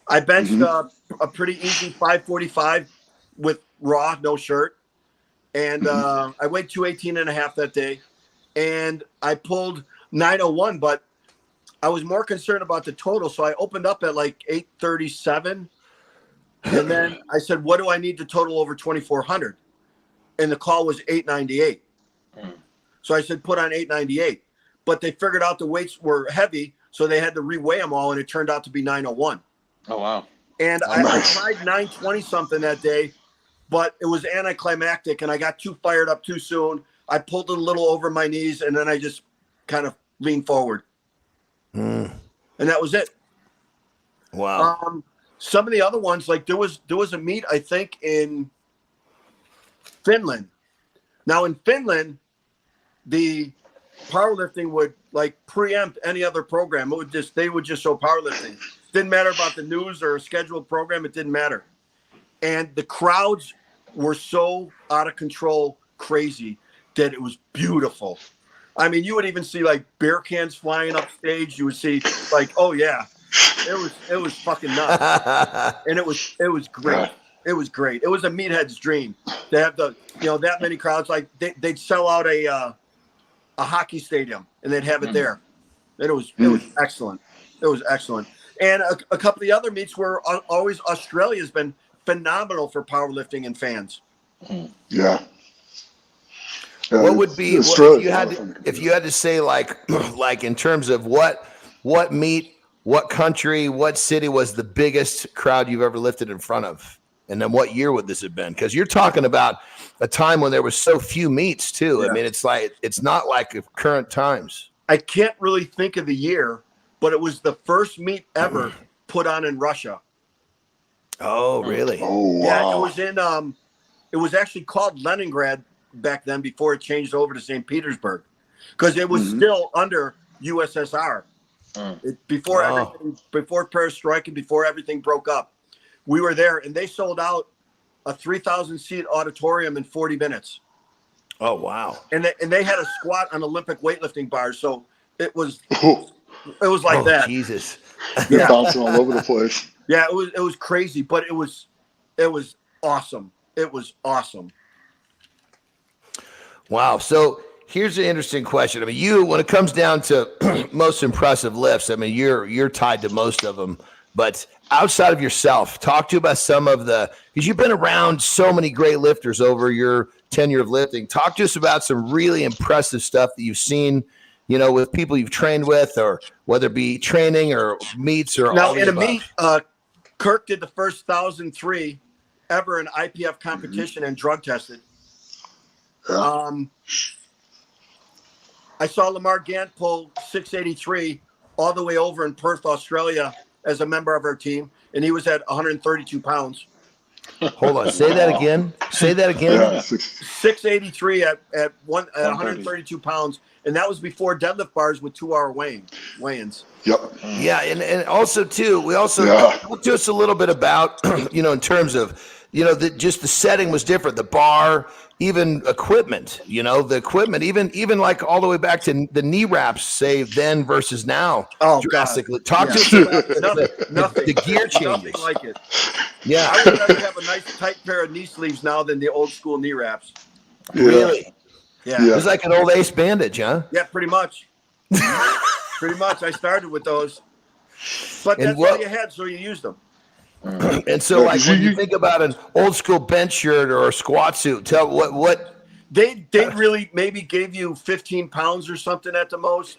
I benched a pretty easy 545 with raw, no shirt. And I weighed 218 and a half that day. And I pulled 901, but I was more concerned about the total. So I opened up at 837. And then I said, what do I need to total over 2,400? And the call was 898. So I said, put on 898. But they figured out the weights were heavy, so they had to reweigh them all, and it turned out to be 901. Oh, wow. And I tried 920 something that day, but it was anticlimactic, and I got too fired up too soon. I pulled it a little over my knees, and then I just kind of leaned forward. And that was it. Wow. Some of the other ones, there was a meet, I think, in Finland. Now, in Finland, the powerlifting would like preempt any other program. They would just show powerlifting. Didn't matter about the news or a scheduled program. It didn't matter. And the crowds were so out of control, crazy, that it was beautiful. I mean, you would even see like beer cans flying up stage. You would see like, oh yeah, it was fucking nuts. And it was great. It was great. It was a meathead's dream to have that many crowds. Like they'd sell out a hockey stadium and they'd have it there. And it was excellent. It was excellent. And a couple of the other meets were always Australia's been phenomenal for powerlifting and fans. Yeah. What would be if you had to say like in terms of what meet, what country, what city was the biggest crowd you've ever lifted in front of? And then what year would this have been? Because you're talking about a time when there was so few meets too. Yeah. I mean, it's not like current times. I can't really think of the year, but it was the first meet ever put on in Russia. Oh, really? Oh, wow. Yeah, it was in it was actually called Leningrad back then before it changed over to St. Petersburg, because it was still under USSR. Before perestroika, before everything broke up. We were there, and they sold out a 3,000-seat auditorium in 40 minutes. Oh, wow. And they had a squat on Olympic weightlifting bars, so it was like that. Jesus. Yeah. Bouncing all over the place. Yeah, it was crazy, but it was awesome. It was awesome. Wow. So here's an interesting question. I mean, when it comes down to most impressive lifts, I mean, you're tied to most of them. But outside of yourself, talk to you about some of because you've been around so many great lifters over your tenure of lifting. Talk to us about some really impressive stuff that you've seen, with people you've trained with, or whether it be training or meets or now all in a meet. Kirk did the first 1,003 ever in IPF competition and drug tested. I saw Lamar Gant pull 683 all the way over in Perth, Australia, as a member of our team, and he was at 132 pounds. Hold on, say that again. Say that again. Yeah, 683 at 132 pounds, and that was before deadlift bars with 2-hour weigh-ins. Yep. Yeah, and also too, we also talk to us a little bit about in terms of just the setting was different, the bar, even equipment, the equipment, even like all the way back to the knee wraps, say then versus now. Oh, drastically. God. Talk to us about nothing. The gear changes. Nothing like it. Yeah. I would rather have a nice tight pair of knee sleeves now than the old school knee wraps. Really? Yeah. It was like an old Ace bandage, huh? Yeah, pretty much. Pretty much. I started with those. But that's all you had, so you used them. And so, like, when you think about an old school bench shirt or a squat suit, tell what they really maybe gave you 15 pounds or something at the most.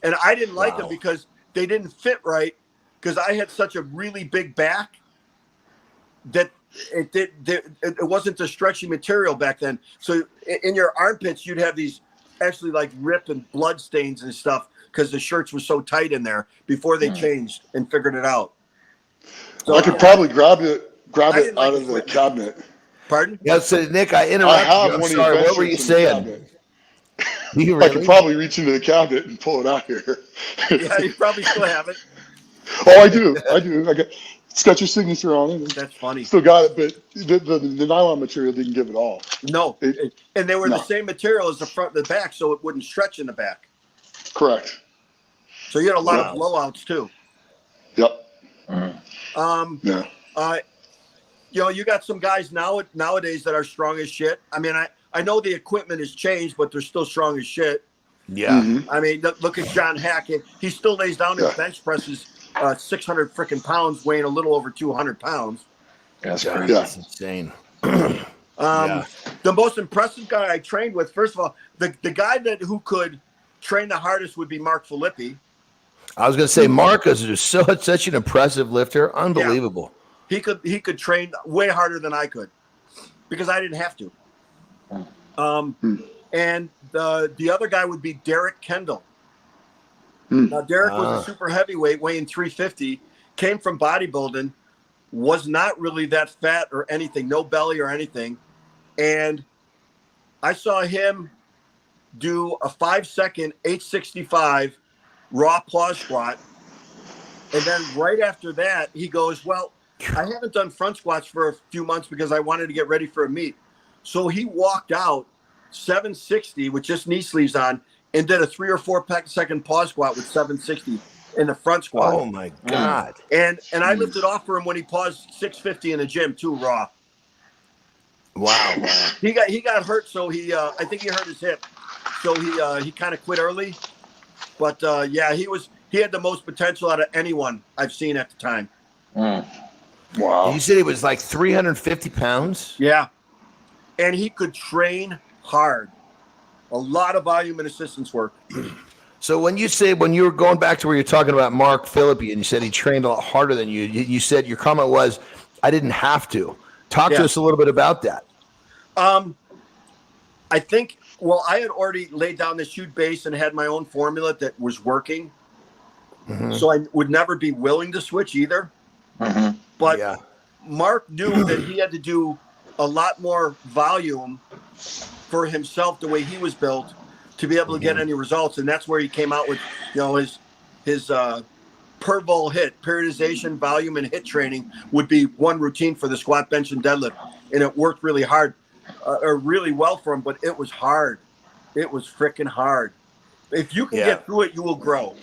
And I didn't like them because they didn't fit right, because I had such a really big back that it wasn't the stretchy material back then. So in your armpits, you'd have these actually like rip and blood stains and stuff because the shirts were so tight in there before they changed and figured it out. So I could probably grab it out of the cabinet. Pardon? Yeah, so Nick, I interrupted you. I'm sorry. What were you saying? I could probably reach into the cabinet and pull it out here. Yeah, you probably still have it. Oh, I do. It's got your signature on it. That's funny. Still got it, but the nylon material didn't give it all. No, and they were the same material as the front and the back, so it wouldn't stretch in the back. Correct. So you had a lot of blowouts too. Yep. You got some guys nowadays that are strong as shit. I mean, I know the equipment has changed, but they're still strong as shit. Yeah. I mean, look at John Hackett. He still lays down his bench presses 600 freaking pounds, weighing a little over 200 pounds. That's crazy. That's insane. The most impressive guy I trained with, first of all, the guy who could train the hardest would be Mark Filippi. I was going to say Mark is just such an impressive lifter, unbelievable. Yeah. He could train way harder than I could because I didn't have to. And the other guy would be Derek Kendall. Now Derek was a super heavyweight, weighing 350, came from bodybuilding, was not really that fat or anything, no belly or anything. And I saw him do a 5-second 865 raw pause squat. And then right after that, he goes, well, I haven't done front squats for a few months because I wanted to get ready for a meet. So he walked out 760 with just knee sleeves on and did a 3 or 4 second pause squat with 760 in the front squat. Oh my God. And I lifted off for him when he paused 650 in the gym too, raw. Wow. He got hurt, so he I think he hurt his hip. So he kind of quit early. But yeah, he had the most potential out of anyone I've seen at the time. Wow. And you said he was like 350 pounds? Yeah. And he could train hard. A lot of volume and assistance work. So when you were going back to where you're talking about Mark Philippi and you said he trained a lot harder than you, you said your comment was, I didn't have to. Talk to us a little bit about that. I think, well, I had already laid down the shoot base and had my own formula that was working. Mm-hmm. So I would never be willing to switch either. Mm-hmm. But Mark knew that he had to do a lot more volume for himself the way he was built to be able to get any results. And that's where he came out with, his per vol hit, periodization, volume, and hit training would be one routine for the squat, bench, and deadlift. And it worked really hard, or really well for him, but it was hard. It was freaking hard. If you can get through it, you will grow.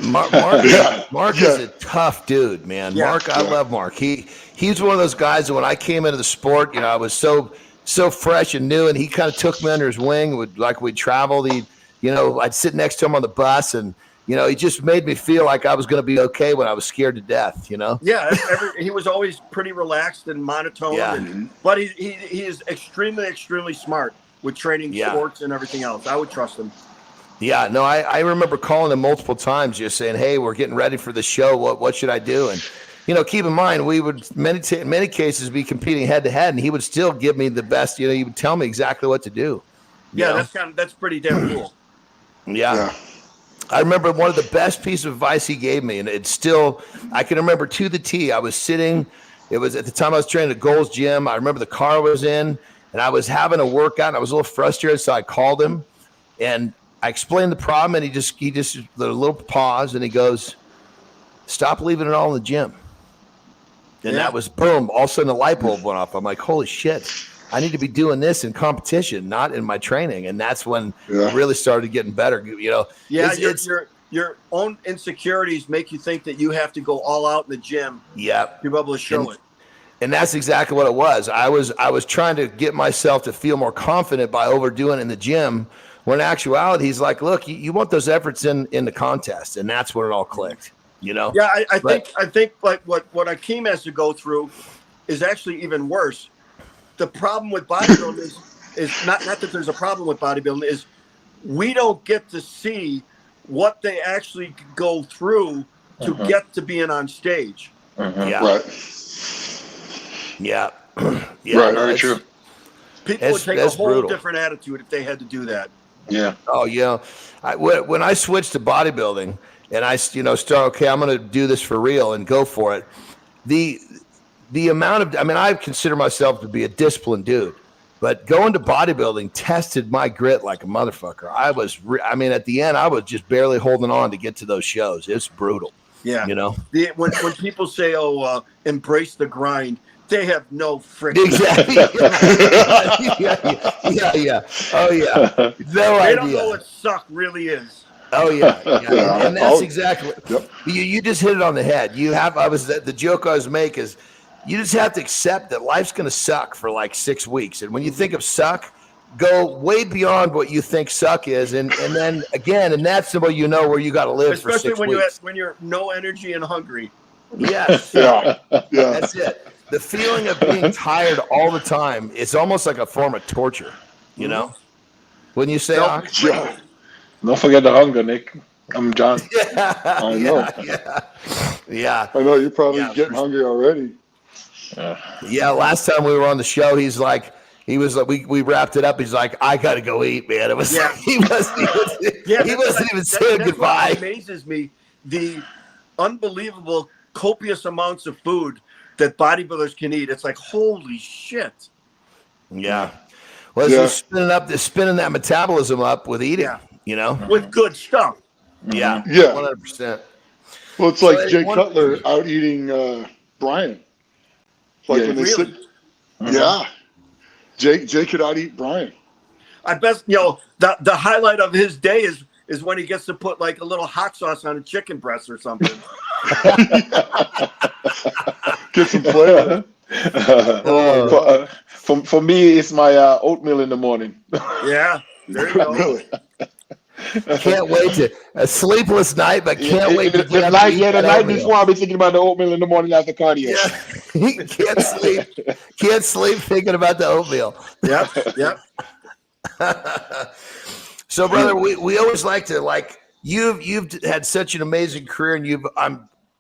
Mark is a tough dude, man. Yeah. Mark, I love Mark. He's one of those guys that when I came into the sport, I was so fresh and new, and he kind of took me under his wing. We'd travel. I'd sit next to him on the bus, and he just made me feel like I was going to be okay when I was scared to death. Yeah, he was always pretty relaxed and monotone. Yeah. But he is extremely, extremely smart with training sports and everything else. I would trust him. Yeah, no, I remember calling him multiple times, just saying, "Hey, we're getting ready for the show. What should I do?" And keep in mind, we would in many cases be competing head to head, and he would still give me the best. He would tell me exactly what to do. Yeah, that's pretty damn cool. Yeah. I remember one of the best pieces of advice he gave me, and it's still I can remember to the T. I was sitting. It was at the time I was training at Gold's Gym. I remember the car was in, and I was having a workout, and I was a little frustrated, so I called him, and I explained the problem, and he just did a little pause, and he goes, "Stop leaving it all in the gym." And that was boom. All of a sudden, the light bulb went off. I'm like, "Holy shit! I need to be doing this in competition, not in my training." And that's when I really started getting better. Your own insecurities make you think that you have to go all out in the gym. Yeah, to be able to show it. And that's exactly what it was. I was trying to get myself to feel more confident by overdoing it in the gym. When in actuality, he's like, look, you want those efforts in the contest, and that's when it all clicked. Yeah, I think like what Akim has to go through is actually even worse. The problem with bodybuilding is not that there's a problem with bodybuilding, is we don't get to see what they actually go through to get to being on stage. Yeah. Right. Yeah. Right. Very true. People would take a whole different attitude if they had to do that. Yeah. Oh, when I switched to bodybuilding and I, okay, I'm going to do this for real and go for it. The amount of, I consider myself to be a disciplined dude, but going to bodybuilding tested my grit like a motherfucker. At the end, I was just barely holding on to get to those shows. It's brutal. Yeah. When people say, embrace the grind, they have no freaking exactly. Yeah. Oh yeah. No idea. They don't know what suck really is. Oh yeah. And that's exactly. Yep. You just hit it on the head. The joke I was making is, you just have to accept that life's going to suck for like 6 weeks, and when you think of suck, go way beyond what you think suck is, and then again, and that's where where you got to live. Especially for 6 weeks. when you're no energy and hungry. Yes. Yeah. That's it. The feeling of being tired all the time is almost like a form of torture, When you say, don't forget the hunger, Nick. I'm John. I know. Yeah. I know you're probably getting hungry already. Yeah. Last time we were on the show, he was like, we wrapped it up. He's like, I got to go eat, man. It was, he wasn't even saying goodbye. What amazes me, the unbelievable copious amounts of food that bodybuilders can eat. It's like, holy shit. Yeah. Well, it's just spinning that metabolism up with eating, you know, with good stuff. Yeah. 100%. Well, it's like Jay Cutler out eating Brian. Like when they sit. Yeah. Jay could out eat Brian. I bet, you know, the highlight of his day is when he gets to put like a little hot sauce on a chicken breast or something. Get some flavor. For me, it's my oatmeal in the morning. Yeah, there you go. Really? Can't wait to a sleepless night, but can't wait to the night before I'll be thinking about the oatmeal in the morning after cardio. Yeah. Can't sleep thinking about the oatmeal. Yep. So, brother, we always like to you've had such an amazing career, and you've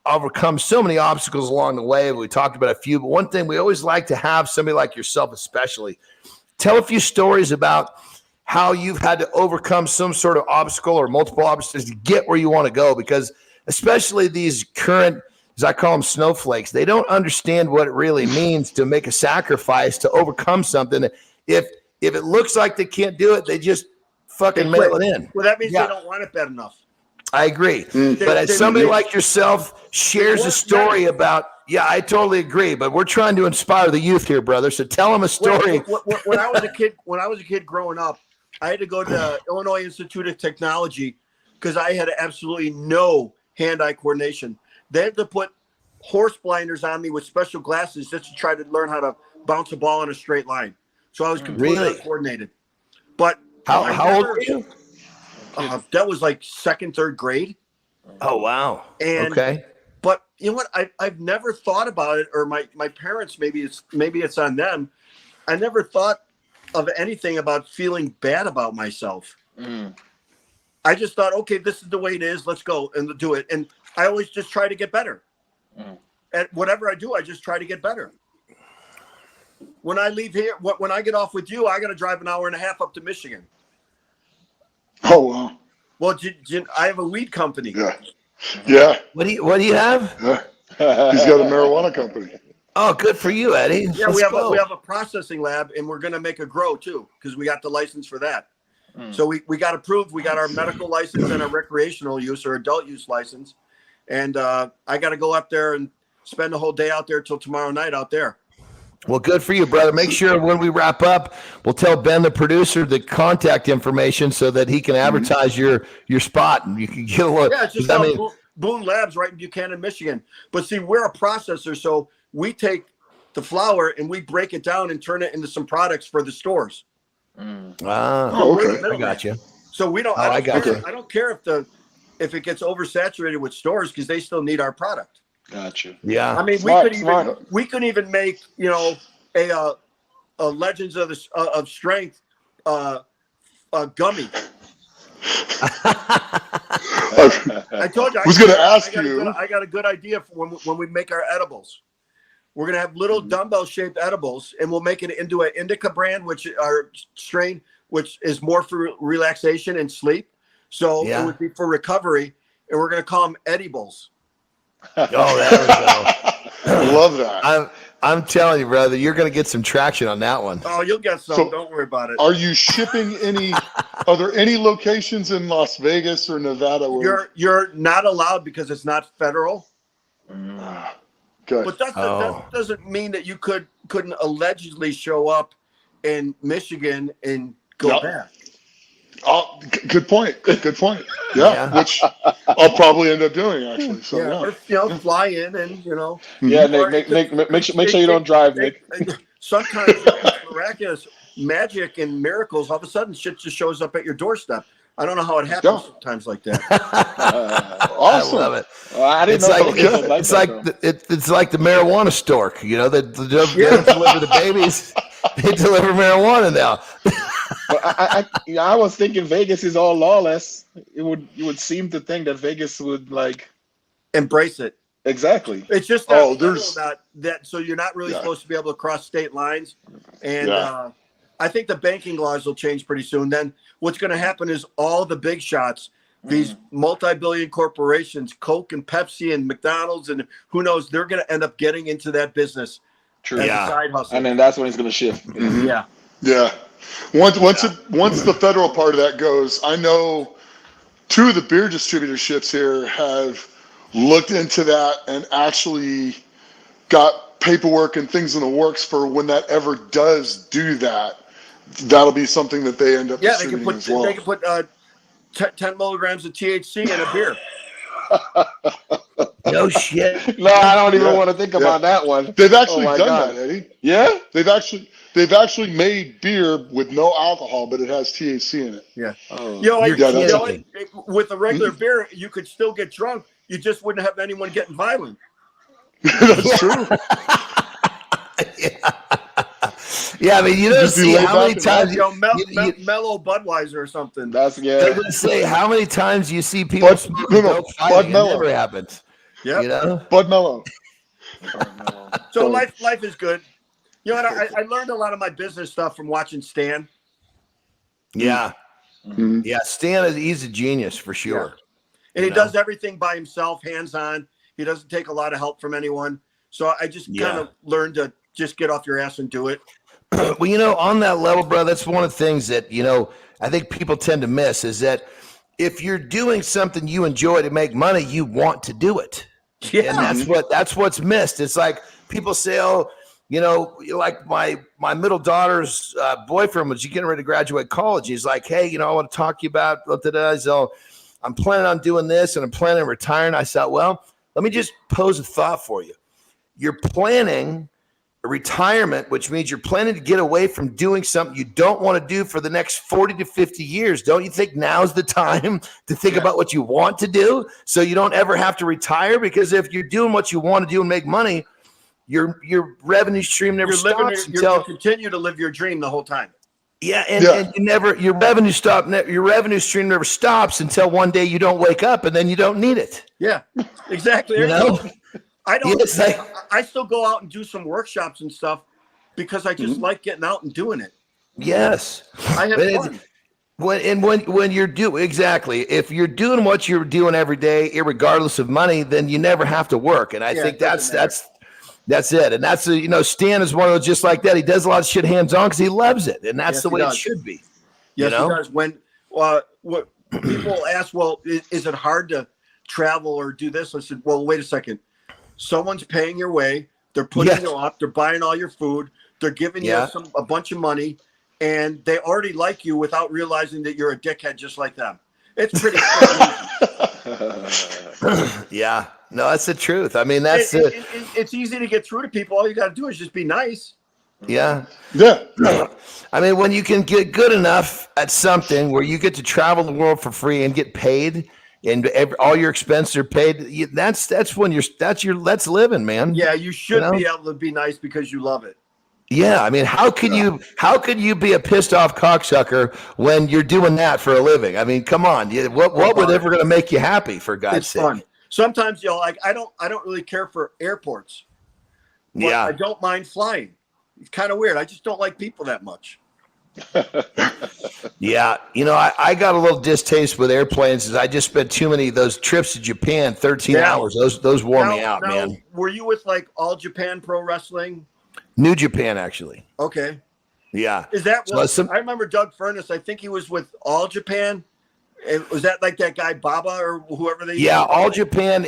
overcome so many obstacles along the way. We talked about a few, but one thing we always like to have somebody like yourself, especially, tell a few stories about how you've had to overcome some sort of obstacle or multiple obstacles to get where you want to go, because especially these current, as I call them, snowflakes, they don't understand what it really means to make a sacrifice to overcome something. If it looks like they can't do it, they just fucking mail it in. Well, that means they don't want it bad enough. I agree. But as somebody like yourself shares a story about, I totally agree. But we're trying to inspire the youth here, brother. So tell them a story. When I was a kid growing up, I had to go to Illinois Institute of Technology because I had absolutely no hand-eye coordination. They had to put horse blinders on me with special glasses just to try to learn how to bounce a ball in a straight line. So I was completely uncoordinated. But how old were you? That was like second, third grade. Oh, wow. Okay. But you know what? I've never thought about it, or my parents, maybe it's on them. I never thought of anything about feeling bad about myself. I just thought, okay, this is the way it is. Let's go and do it. And I always just try to get better. At whatever I do, I just try to get better. When I leave here, when I get off with you, I got to drive an hour and a half up to Michigan. Oh, wow. Well, I have a weed company. Yeah. What do you have? Yeah. He's got a marijuana company. Oh, good for you, Eddie. Yeah, we have a processing lab, and we're going to make a grow too, because we got the license for that. So we got approved. We got our medical license and our recreational use or adult use license. And I got to go up there and spend the whole day out there till tomorrow night out there. Well, good for you, brother. Make sure when we wrap up, we'll tell Ben, the producer, the contact information so that he can advertise your spot and you can get a look. Yeah, it's just Boone Labs right in Buchanan, Michigan. But see, we're a processor, so we take the flour and we break it down and turn it into some products for the stores. Okay. I got you. So we don't. I don't care if it gets oversaturated with stores because they still need our product. Gotcha. Yeah. I mean, we could even make a Legends of Strength gummy. I told you. I was going to ask you. I got a good idea for when we make our edibles. We're going to have little dumbbell-shaped edibles, and we'll make it into an indica brand, which are strain, which is more for relaxation and sleep. So it would be for recovery, and we're going to call them edibles. Oh, there we go. I love that. I'm telling you, brother, you're going to get some traction on that one. Oh, you'll get some. So don't worry about it. Are you shipping are there any locations in Las Vegas or Nevada? You're not allowed because it's not federal. Good. But that doesn't mean that you couldn't allegedly show up in Michigan and go back. Oh, good point. Good point. Yeah, which I'll probably end up doing actually. So or fly in and Nick, make sure you don't drive, Nick. Sometimes miraculous magic and miracles, all of a sudden shit just shows up at your doorstep. I don't know how it happens sometimes like that. Awesome. I love it. I didn't know. It's like the marijuana stork. You know, they don't deliver the babies; they deliver marijuana now. I was thinking Vegas is all lawless. You would seem to think that Vegas would embrace it. Exactly. It's just that so you're not really supposed to be able to cross state lines, and I think the banking laws will change pretty soon. Then what's going to happen is all the big shots, these multi-billion corporations, Coke and Pepsi and McDonald's and who knows, they're going to end up getting into that business. True. As a side hustle. And then that's when it's going to shift. Yeah. Yeah. Once the federal part of that goes, I know 2 of the beer distributorships here have looked into that and actually got paperwork and things in the works for when that ever does do that. That'll be something that they end up distributing as well. They can put 10 milligrams of THC in a beer. No shit. No, I don't even want to think about that one. They've actually done God. that, Eddie. Yeah? They've actually made beer with no alcohol, but it has THC in it. Yeah. Oh. With a regular beer, you could still get drunk. You just wouldn't have anyone getting violent. That's true. Yeah, I mean, you don't see how many times mellow Budweiser or something. That's I would say how many times you see people smoking dope fighting. It never happens. Yeah, you know, Bud Mellow. So life is good. You know what? I learned a lot of my business stuff from watching Stan. Yeah, yeah. Stan he's a genius for sure. Yeah. And he does everything by himself, hands on. He doesn't take a lot of help from anyone. So I just kind of learned to just get off your ass and do it. Well, you know, on that level, bro, that's one of the things that, you know, I think people tend to miss is that if you're doing something you enjoy to make money, you want to do it. Yeah. And that's what's missed. It's like people say, oh, you know, like my middle daughter's boyfriend was getting ready to graduate college. He's like, hey, you know, I want to talk to you about so I'm planning on doing this and I'm planning on retiring. I said, well, let me just pose a thought for you. You're planning a retirement, which means you're planning to get away from doing something you don't want to do for the next 40 to 50 years. Don't you think now's the time to think about what you want to do so you don't ever have to retire? Because if you're doing what you want to do and make money, your revenue stream never stops until you continue to live your dream the whole time. Yeah, and you never your revenue stream never stops until one day you don't wake up and then you don't need it. Yeah, exactly. You know? I don't. I still go out and do some workshops and stuff because I just like getting out and doing it. Yes, I have fun. When you're if you're doing what you're doing every day, irregardless of money, then you never have to work. And I think that's it. And that's you know, Stan is one of those just like that. He does a lot of shit hands on because he loves it, and that's the way it should be. Yes, you know? he does. When what people ask, well, is it hard to travel or do this? I said, well, wait a second. Someone's paying your way. They're putting you up. They're buying all your food. They're giving you a bunch of money, and they already like you without realizing that you're a dickhead just like them. It's pretty easy. Yeah. No, that's the truth. I mean, that's it's easy to get through to people. All you got to do is just be nice. Yeah. Yeah. I mean, when you can get good enough at something where you get to travel the world for free and get paid, and all your expenses are paid, that's that's living, man. Yeah, you should be able to be nice because you love it. Yeah, I mean, how could you be a pissed off cocksucker when you're doing that for a living? I mean, come on, what would ever going to make you happy, for God's sake? Fun. Sometimes like I don't really care for airports. But I don't mind flying. It's kind of weird. I just don't like people that much. Yeah, you know, I got a little distaste with airplanes as I just spent too many of those trips to Japan, 13 hours. Those wore me out, man. Were you with like All Japan Pro Wrestling? New Japan, actually. Okay. Yeah. Is that I remember Doug Furness, I think he was with All Japan. Was that like that guy Baba or whoever they All Japan,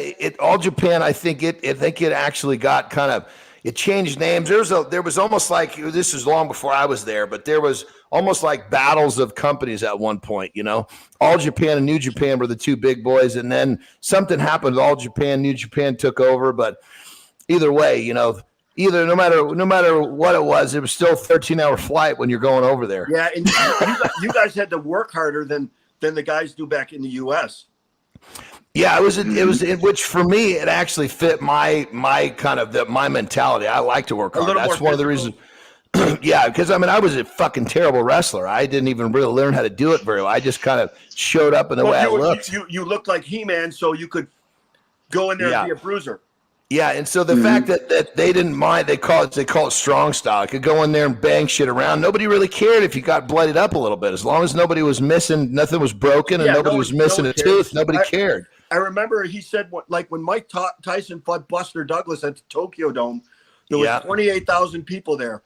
I think it actually got kind of it changed names. There was almost like, this is long before I was there, but there was almost like battles of companies at one point, you know. All Japan and New Japan were the two big boys, and then something happened with All Japan, New Japan took over, but either way, you know, no matter what it was still a 13-hour flight when you're going over there. Yeah, and you guys had to work harder than the guys do back in the US. Yeah, it was which for me it actually fit my kind of my mentality. I like to work hard. That's one of the reasons. Yeah, because I mean I was a fucking terrible wrestler. I didn't even really learn how to do it very well. I just kind of showed up in the way I looked. You looked like He-Man, so you could go in there and be a bruiser. Yeah, and so the fact that they didn't mind, they call it strong style. I could go in there and bang shit around. Nobody really cared if you got bloodied up a little bit, as long as nobody was missing, nothing was broken, and nobody was missing a tooth. Nobody cared. I remember he said when Mike Tyson fought Buster Douglas at the Tokyo Dome, there was 28,000 people there.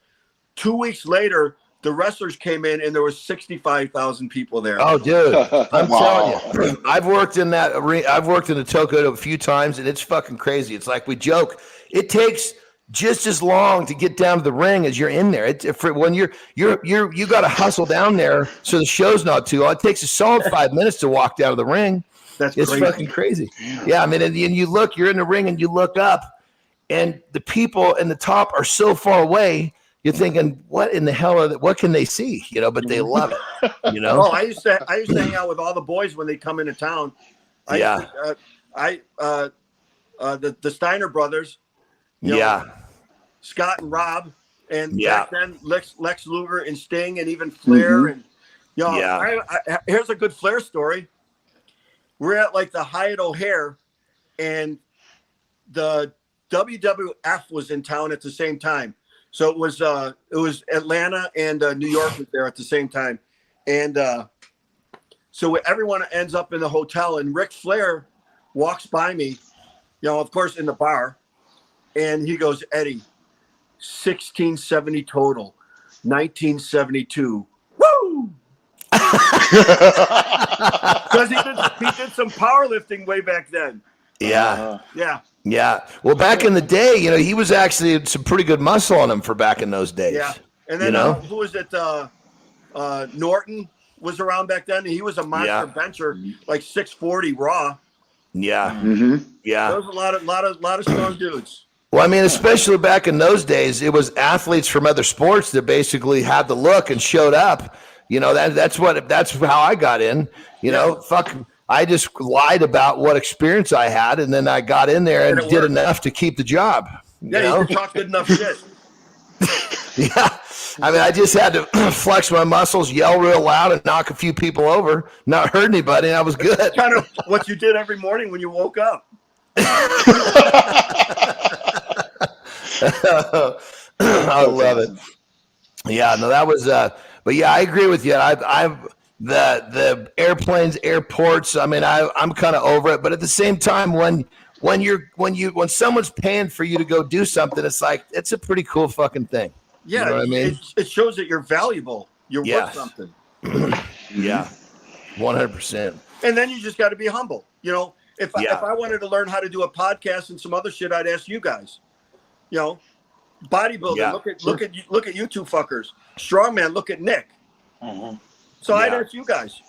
2 weeks later, the wrestlers came in and there was 65,000 people there. Oh, dude, I'm Wow. telling you, I've worked in that arena. I've worked in the Tokyo a few times, and it's fucking crazy. It's like we joke. It takes just as long to get down to the ring as you're in there. When you got to hustle down there, so the show's not too long. It takes a solid 5 minutes to walk down to the ring. It's crazy. Fucking crazy. Yeah, I mean, and you look, you're in the ring, and you look up, and the people in the top are so far away. You're thinking, what in the hell what can they see? But they love it. Oh, I used to hang out with all the boys when they come into town. The Steiner brothers. Scott and Rob, and back then Lex Luger and Sting, and even Flair, and here's a good Flair story. We're at like the Hyatt O'Hare, and the WWF was in town at the same time. So it was Atlanta and New York was there at the same time, and so everyone ends up in the hotel, and Ric Flair walks by me, of course in the bar, and he goes, Eddie, 1670 total, 1972, woo! Because he did some powerlifting way back then. Yeah. Yeah. Well, back in the day, he was actually some pretty good muscle on him for back in those days. Yeah. And then who was it? Norton was around back then. He was a monster bencher, like 640 raw. Yeah. Yeah. There was a lot of strong dudes. Well, I mean, especially back in those days, it was athletes from other sports that basically had the look and showed up. That's how I got in. I just lied about what experience I had, and then I got in there and did enough to keep the job. You talk good enough shit. Yeah. I mean, I just had to flex my muscles, yell real loud, and knock a few people over, not hurt anybody, and I was good. That's kind of what you did every morning when you woke up. I love it. Yeah, no, that was but yeah, I agree with you. I've the airplanes, airports, I mean, I'm kind of over it, but at the same time, when someone's paying for you to go do something, it's like, it's a pretty cool fucking thing. Yeah, you know what I mean? It shows that you're valuable. You're worth something. Yeah, 100%. And then you just got to be humble. If I wanted to learn how to do a podcast and some other shit, I'd ask you guys. Bodybuilding. Yeah. Look at you two fuckers. Strongman. Look at Nick. So I'd ask you guys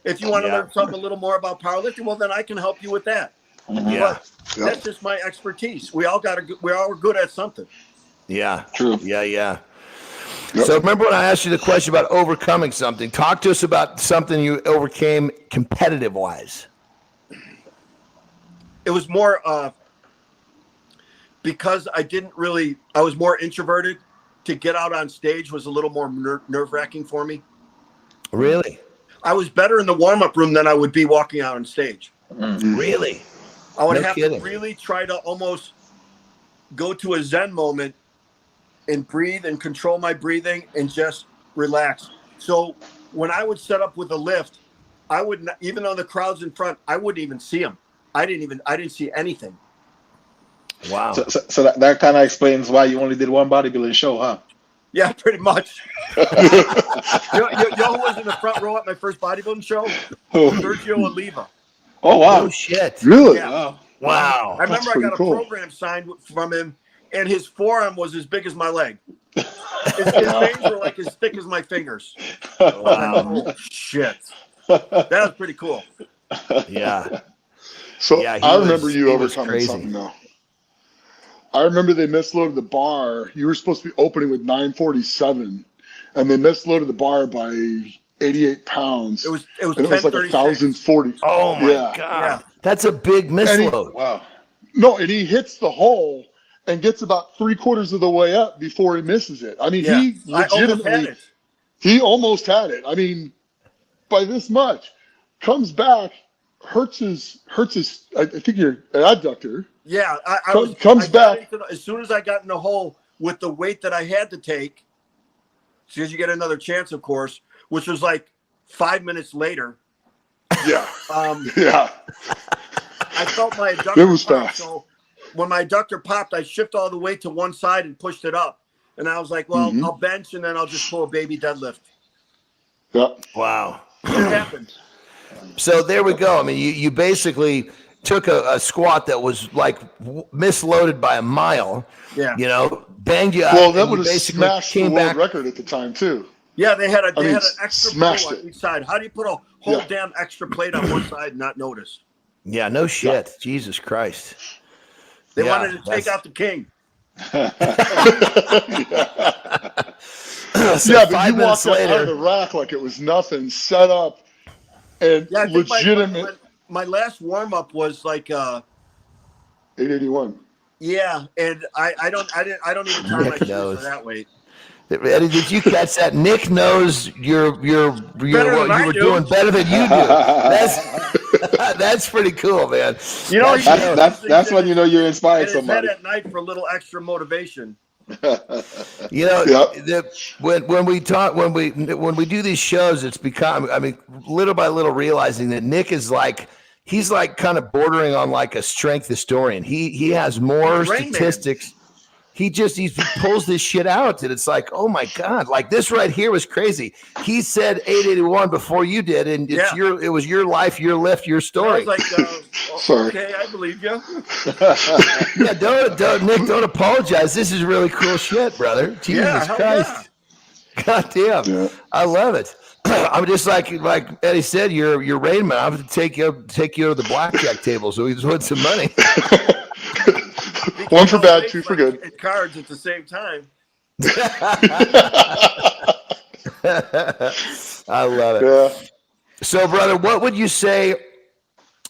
if you want to learn something a little more about powerlifting. Well, then I can help you with that. But that's just my expertise. We all are good at something. Yeah. True. Yeah. Yep. So remember when I asked you the question about overcoming something? Talk to us about something you overcame competitive wise. It was more because I was more introverted. To get out on stage was a little more nerve-wracking for me. Really? I was better in the warm-up room than I would be walking out on stage. Really? I would have to really try to almost go to a Zen moment and breathe and control my breathing and just relax. So when I would set up with a lift, I would not, even though the crowd's in front, I wouldn't even see them. I didn't see anything. Wow. So that kind of explains why you only did one bodybuilding show, huh? Yeah, pretty much. you know who was in the front row at my first bodybuilding show? Sergio Oliva. Oh, wow. Oh, shit. Really? Yeah. Wow. I remember I got a cool. program signed from him, and his forearm was as big as my leg. His veins were like as thick as my fingers. Wow. Oh, shit. That was pretty cool. Yeah. So Yeah, I remember you he was overcoming crazy. something though. I remember they misloaded the bar. You were supposed to be opening with 947, and they misloaded the bar by 88 pounds. It was and it was like 1036. 1,040. Oh, my Yeah. God. Yeah. That's a big misload. Wow. No, and he hits the hole and gets about 3/4 of the way up before he misses it. I mean, Yeah. he I almost had legitimately, it. he almost had it. I mean, by this much, comes back, hurts his. I think your adductor. Yeah, I Comes got back. as soon as I got in the hole with the weight that I had to take, because you get another chance, of course, which was like 5 minutes later. Yeah, I felt my adductor It was pop, fast. so when my adductor popped, I shifted all the weight to one side and pushed it up. And I was like, well, I'll bench and then I'll just pull a baby deadlift. Yep. Wow. It happened. So there we go. I mean, you basically took a squat that was like misloaded by a mile. Yeah. You know, banged you up. Well, that and you would have basically smashed the came world back. record at the time too. Yeah, they had an extra pull smashed on it. each side. How do you put a whole damn extra plate on one side and not notice? Yeah, no shit. Jesus Christ. They Yeah, wanted to take out the king. So Yeah, but 5 you minutes walked out later, of the rack like it was nothing, set up, and Yeah, I think legitimate my last warm up was like 881. yeah, and I don't even tie my Nick shoes knows. for that weight. Eddie, did you catch that? Nick knows you're Better what than you I were do. doing better than you do. That's pretty cool, man. You know, That's when you know you're inspired in his head somebody. at night for a little extra motivation. You know, Yep. when we do these shows, it's become, I mean, little by little realizing that Nick is like, he's like kind of bordering on like a strength historian. He has more Rain Man. statistics. He pulls this shit out, and it's like, oh my God, like this right here was crazy. He said 881 before you did, and it was your life, your lift, your I story. was like, Sorry. okay, I believe you. Yeah, don't Nick, don't apologize. This is really cool shit, brother. Jesus hell Christ. God damn. Yeah. I love it. I'm just like Eddie said, you're Rain Man. I'm going to take you to the blackjack table so we can win some money. One for bad, two for good. And cards at the same time. I love it. Yeah. So, brother, what would you say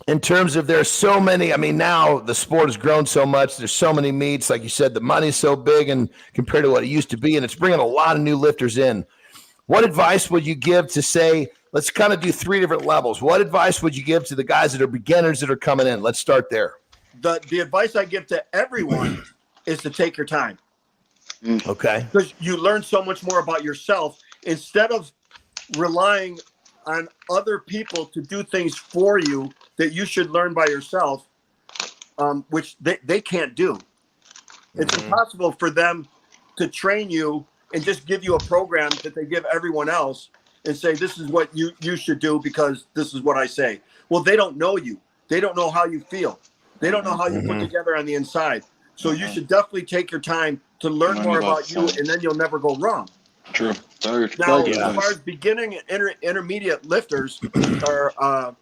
in terms of there's so many? I mean, now the sport has grown so much. There's so many meets. Like you said, the money's so big and compared to what it used to be, and it's bringing a lot of new lifters in. What advice would you give to say, let's kind of do 3 different levels. What advice would you give to the guys that are beginners that are coming in? Let's start there. The advice I give to everyone is to take your time. Okay. Because you learn so much more about yourself instead of relying on other people to do things for you that you should learn by yourself, which they can't do. It's impossible for them to train you and just give you a program that they give everyone else and say, this is what you should do because this is what I say. Well, they don't know you. They don't know how you feel. They don't know how you put together on the inside. So you should definitely take your time to learn more about you, and then you'll never go wrong. True. Now, as far as beginning and intermediate lifters are,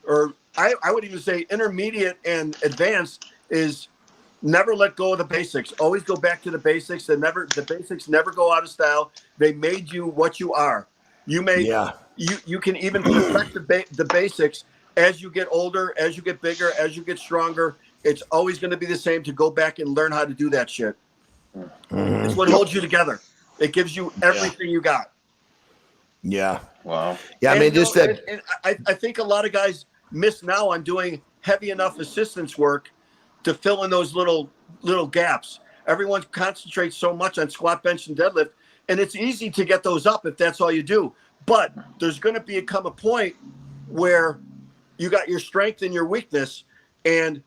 or I would even say intermediate and advanced is never let go of the basics. Always go back to the basics. The basics never go out of style. They made you what you are. You can even perfect the basics as you get older, as you get bigger, as you get stronger. It's always going to be the same to go back and learn how to do that shit. It's what holds you together. It gives you everything you got. Yeah. Wow. Yeah, I mean, just that. And I think a lot of guys miss now on doing heavy enough assistance work to fill in those little gaps. Everyone concentrates so much on squat, bench, and deadlift, and it's easy to get those up if that's all you do. But there's going to become a point where you got your strength and your weakness, and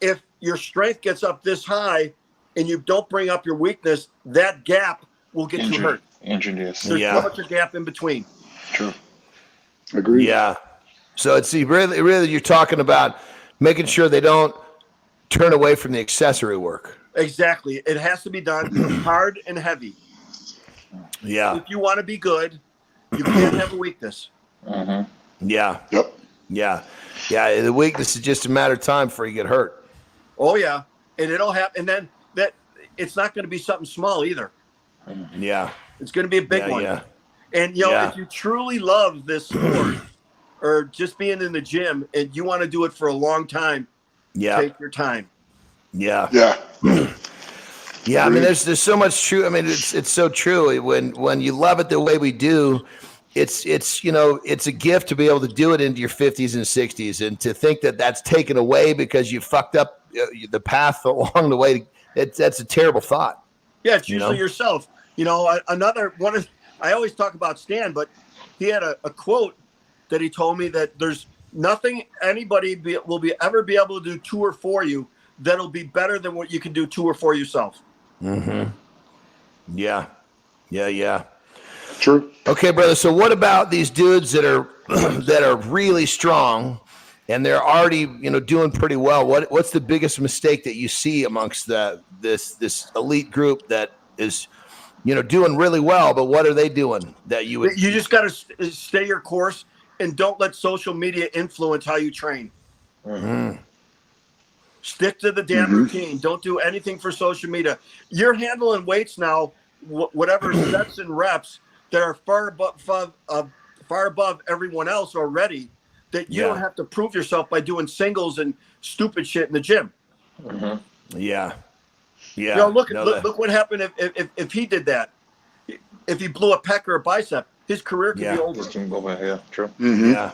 if your strength gets up this high and you don't bring up your weakness, that gap will get you hurt. Yes. There's so much a gap in between. True. Agreed. Yeah. So it's really you're talking about making sure they don't turn away from the accessory work. Exactly. It has to be done hard and heavy. Yeah. If you want to be good, you can't have a weakness. Yeah. Yep. Yeah. Yeah. The weakness is just a matter of time before you get hurt. Oh yeah, and it'll happen. And then that it's not going to be something small either. Yeah. It's going to be a big one. Yeah. And if you truly love this sport or just being in the gym and you want to do it for a long time, take your time. Yeah. Yeah. Yeah. I mean, there's so much true. I mean, it's so true. When you love it the way we do, it's a gift to be able to do it into your 50s and 60s, and to think that that's taken away because you fucked up the path along the way. That's a terrible thought. Yeah, it's usually yourself. Another one is, I always talk about Stan, but he had a quote that he told me that there's nothing anybody will ever be able to do to or for you that'll be better than what you can do to or for yourself. Yeah. Yeah. True. Okay, brother. So what about these dudes that are that are really strong and they're already, doing pretty well? What's the biggest mistake that you see amongst this elite group that is, doing really well, but what are they doing that you would? You just got to stay your course and don't let social media influence how you train. Stick to the damn routine. Don't do anything for social media. You're handling weights now, whatever sets and reps that are far above everyone else already, that you don't have to prove yourself by doing singles and stupid shit in the gym. Yeah. Look what happened if he did that. If he blew a pec or a bicep, his career could be over. Yeah, true. Yeah.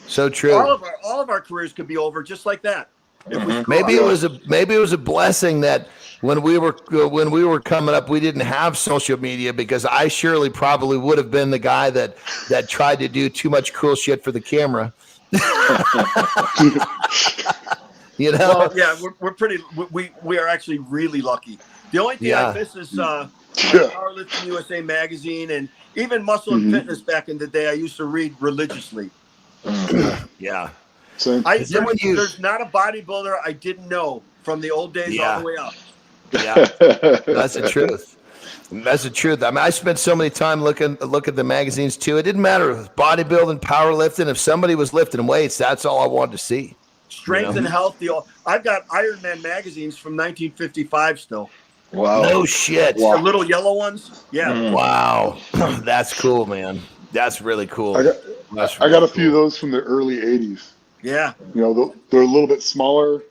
So true. All of our careers could be over just like that. Maybe it was a blessing that when we were coming up, we didn't have social media, because I surely probably would have been the guy that tried to do too much cool shit for the camera. Well, yeah, we're pretty. We are actually really lucky. The only thing I miss is Powerlifting USA magazine, and even Muscle and Fitness back in the day. I used to read religiously. Yeah. There's not a bodybuilder I didn't know from the old days all the way up. Yeah, that's the truth. That's the truth. I mean, I spent so many time look at the magazines too. It didn't matter if it was bodybuilding, powerlifting. If somebody was lifting weights, that's all I wanted to see. Strength and health. I've got Ironman magazines from 1955 still. Wow. No shit. The little yellow ones. Yeah. Wow. That's cool, man. That's really cool. I got a few of those from the early 80s. Yeah. They're a little bit smaller.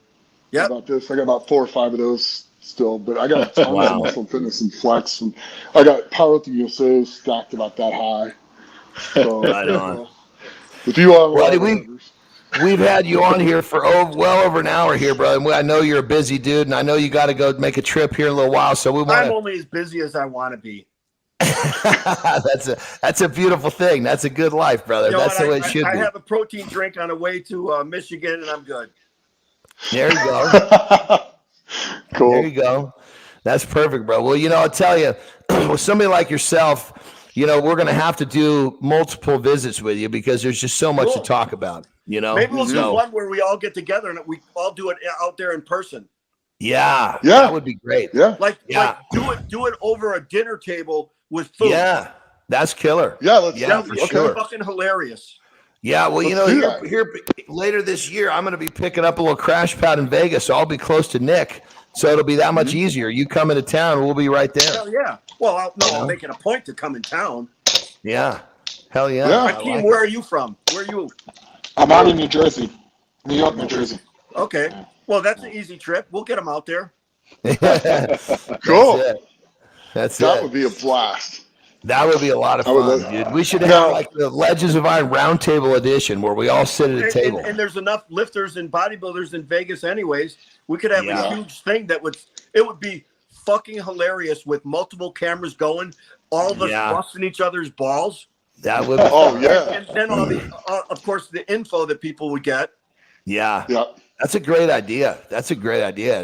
Yeah. About this, I got about 4 or 5 of those still, but I got a ton of Muscle Fitness and Flex, and I got Powerlifting USA stacked about that high. So, right on. If you are, we've had you on here for well over an hour here, brother. I know you're a busy dude, and I know you got to go make a trip here in a little while. So I'm only as busy as I want to be. That's a beautiful thing. That's a good life, brother. That's the way it should be. I have a protein drink on the way to Michigan, and I'm good. There you go. Cool. There you go. That's perfect, bro. Well, I'll tell you, with somebody like yourself, we're going to have to do multiple visits with you, because there's just so much to talk about, Maybe we'll do one where we all get together and we all do it out there in person. Yeah. That would be great. Yeah. Like do it over a dinner table with food. Yeah. That's killer. Yeah, for sure. Fucking hilarious. Yeah, well, here later this year, I'm going to be picking up a little crash pad in Vegas, so I'll be close to Nick, so it'll be that much easier. You come into town, we'll be right there. Hell yeah. Well, I'll make it a point to come in town. Yeah. Hell yeah. Akim, where are you from? Where are you? I'm out in New Jersey. New York, New Jersey. Okay. Well, that's an easy trip. We'll get them out there. Cool. That would be a blast. That would be a lot of fun, dude. We should have like the Legends of Iron Roundtable edition where we all sit at a table. And there's enough lifters and bodybuilders in Vegas anyways. We could have a huge thing that would be fucking hilarious with multiple cameras going, all of us busting each other's balls. That would and then all the of course the info that people would get. Yeah. That's a great idea.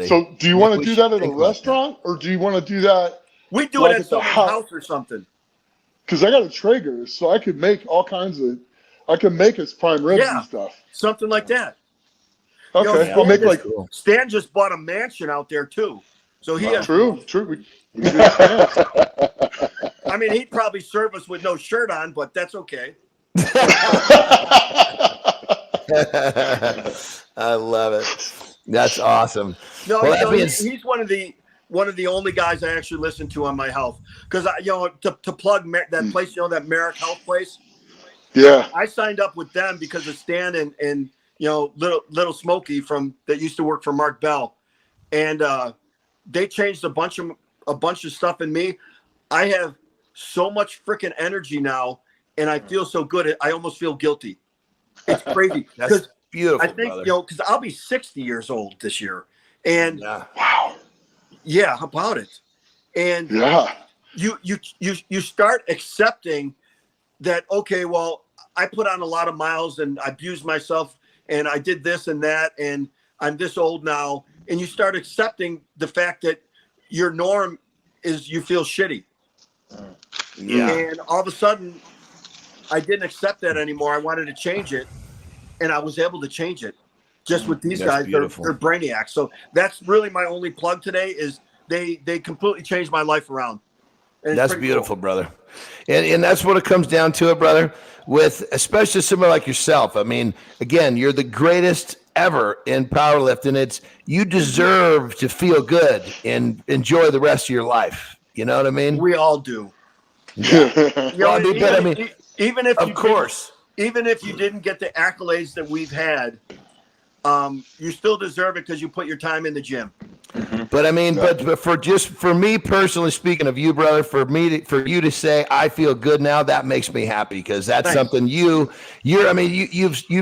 So do you want to do that at a restaurant, or do you want to do that? We do it at someone's house or something. Because I got a Traeger, so I could make all kinds of. I can make us prime ribs and stuff. Something like that. Okay, I'll make like. Stan just bought a mansion out there too, so he has. True. We can do that. I mean, he'd probably serve us with no shirt on, but that's okay. I love it. That's awesome. No, he's one of the only guys I actually listen to on my health, because to plug that place, that Merrick Health place. Yeah. I signed up with them because of Stan and little Smokey that used to work for Mark Bell, and they changed a bunch of stuff in me. I have so much freaking energy now, and I feel so good. I almost feel guilty. It's crazy. That's beautiful. I think because I'll be 60 years old this year, and wow. Yeah, how about it? And you start accepting that, okay, well, I put on a lot of miles and I abused myself and I did this and that and I'm this old now. And you start accepting the fact that your norm is you feel shitty. Yeah. And all of a sudden, I didn't accept that anymore. I wanted to change it, and I was able to change it. Just with these That's guys, beautiful. they're brainiacs. So that's really my only plug today. Is they completely changed my life around. And it's That's pretty beautiful, cool. brother. And that's what it comes down to, it, brother. With especially someone like yourself. I mean, again, you're the greatest ever in powerlifting. It's you deserve to feel good and enjoy the rest of your life. You know what I mean? We all do. Well, I mean, but I mean, even if of course. even if you didn't get the accolades that we've had, you still deserve it because you put your time in the gym. But I mean, but for me personally, speaking of you, brother, for you to say I feel good now, that makes me happy because that's something you've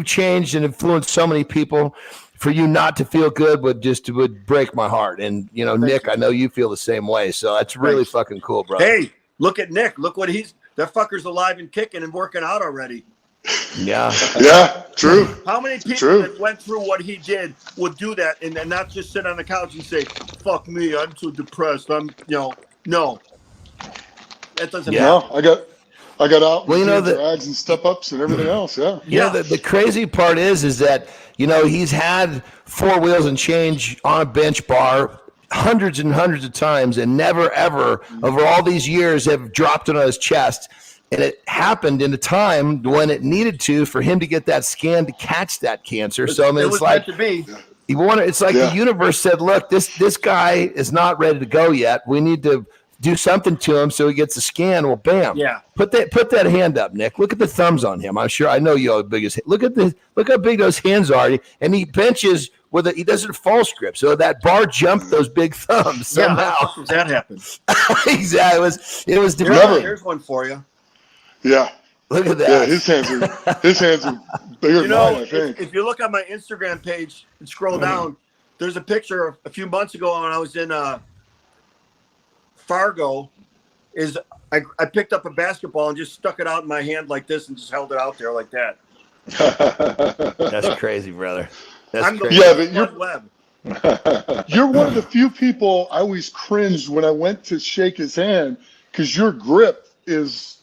changed and influenced so many people. For you not to feel good would break my heart. And Nick, I know you feel the same way. So that's really fucking cool, brother. Hey, look at Nick. Look what that fucker's alive and kicking and working out already. Yeah. Yeah, true. How many people that went through what he did would do that and not just sit on the couch and say, "Fuck me, I'm too depressed." No, that doesn't happen. No, I got out. Well, the drags and step ups and everything else. Yeah. Yeah. The crazy part is that he's had 4 wheels and change on a bench bar hundreds and hundreds of times, and never ever over all these years have dropped it on his chest. And it happened in a time when it needed to for him to get that scan to catch that cancer. So I mean, it's like meant to be. It's like the universe said, "Look, this guy is not ready to go yet. We need to do something to him so he gets a scan." Well, bam. Yeah. Put that hand up, Nick. Look at the thumbs on him. I know you have the biggest. Look how big those hands are, and he benches he doesn't false grip. So that bar jumped those big thumbs somehow. Yeah, how does that happen? Exactly. It was Here's one for you. Yeah. Look at that. Yeah, his hands are bigger than mine, I think. If you look on my Instagram page and scroll down, there's a picture of a few months ago when I was in Fargo. I picked up a basketball and just stuck it out in my hand like this and just held it out there like that. That's crazy, brother. That's But you're one of the few people I always cringed when I went to shake his hand because your grip is